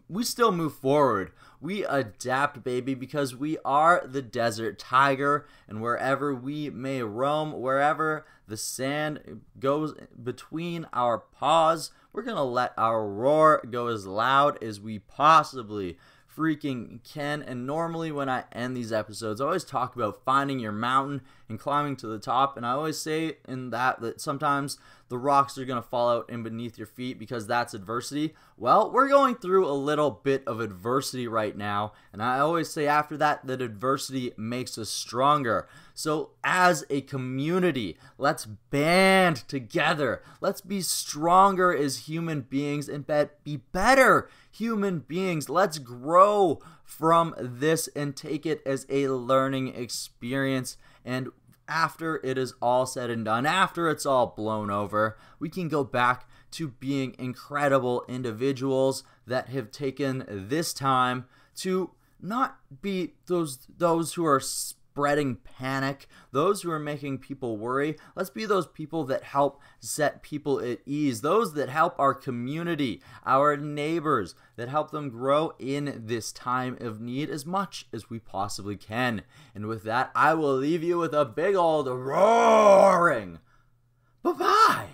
move forward. We adapt, baby, because we are the desert tiger, and wherever we may roam, wherever the sand goes between our paws, we're gonna let our roar go as loud as we possibly freaking can. And normally when I end these episodes, I always talk about finding your mountain and climbing to the top, and I always say in that sometimes the rocks are going to fall out in beneath your feet because that's adversity. Well, we're going through a little bit of adversity right now, and I always say after that adversity makes us stronger. So as a community, let's band together. Let's be stronger as human beings and be better human beings. Let's grow from this and take it as a learning experience. And after it is all said and done, after it's all blown over, we can go back to being incredible individuals that have taken this time to not be those who are spreading panic, those who are making people worry. Let's be those people that help set people at ease, those that help our community, our neighbors, that help them grow in this time of need as much as we possibly can. And with that, I will leave you with a big old roaring bye-bye.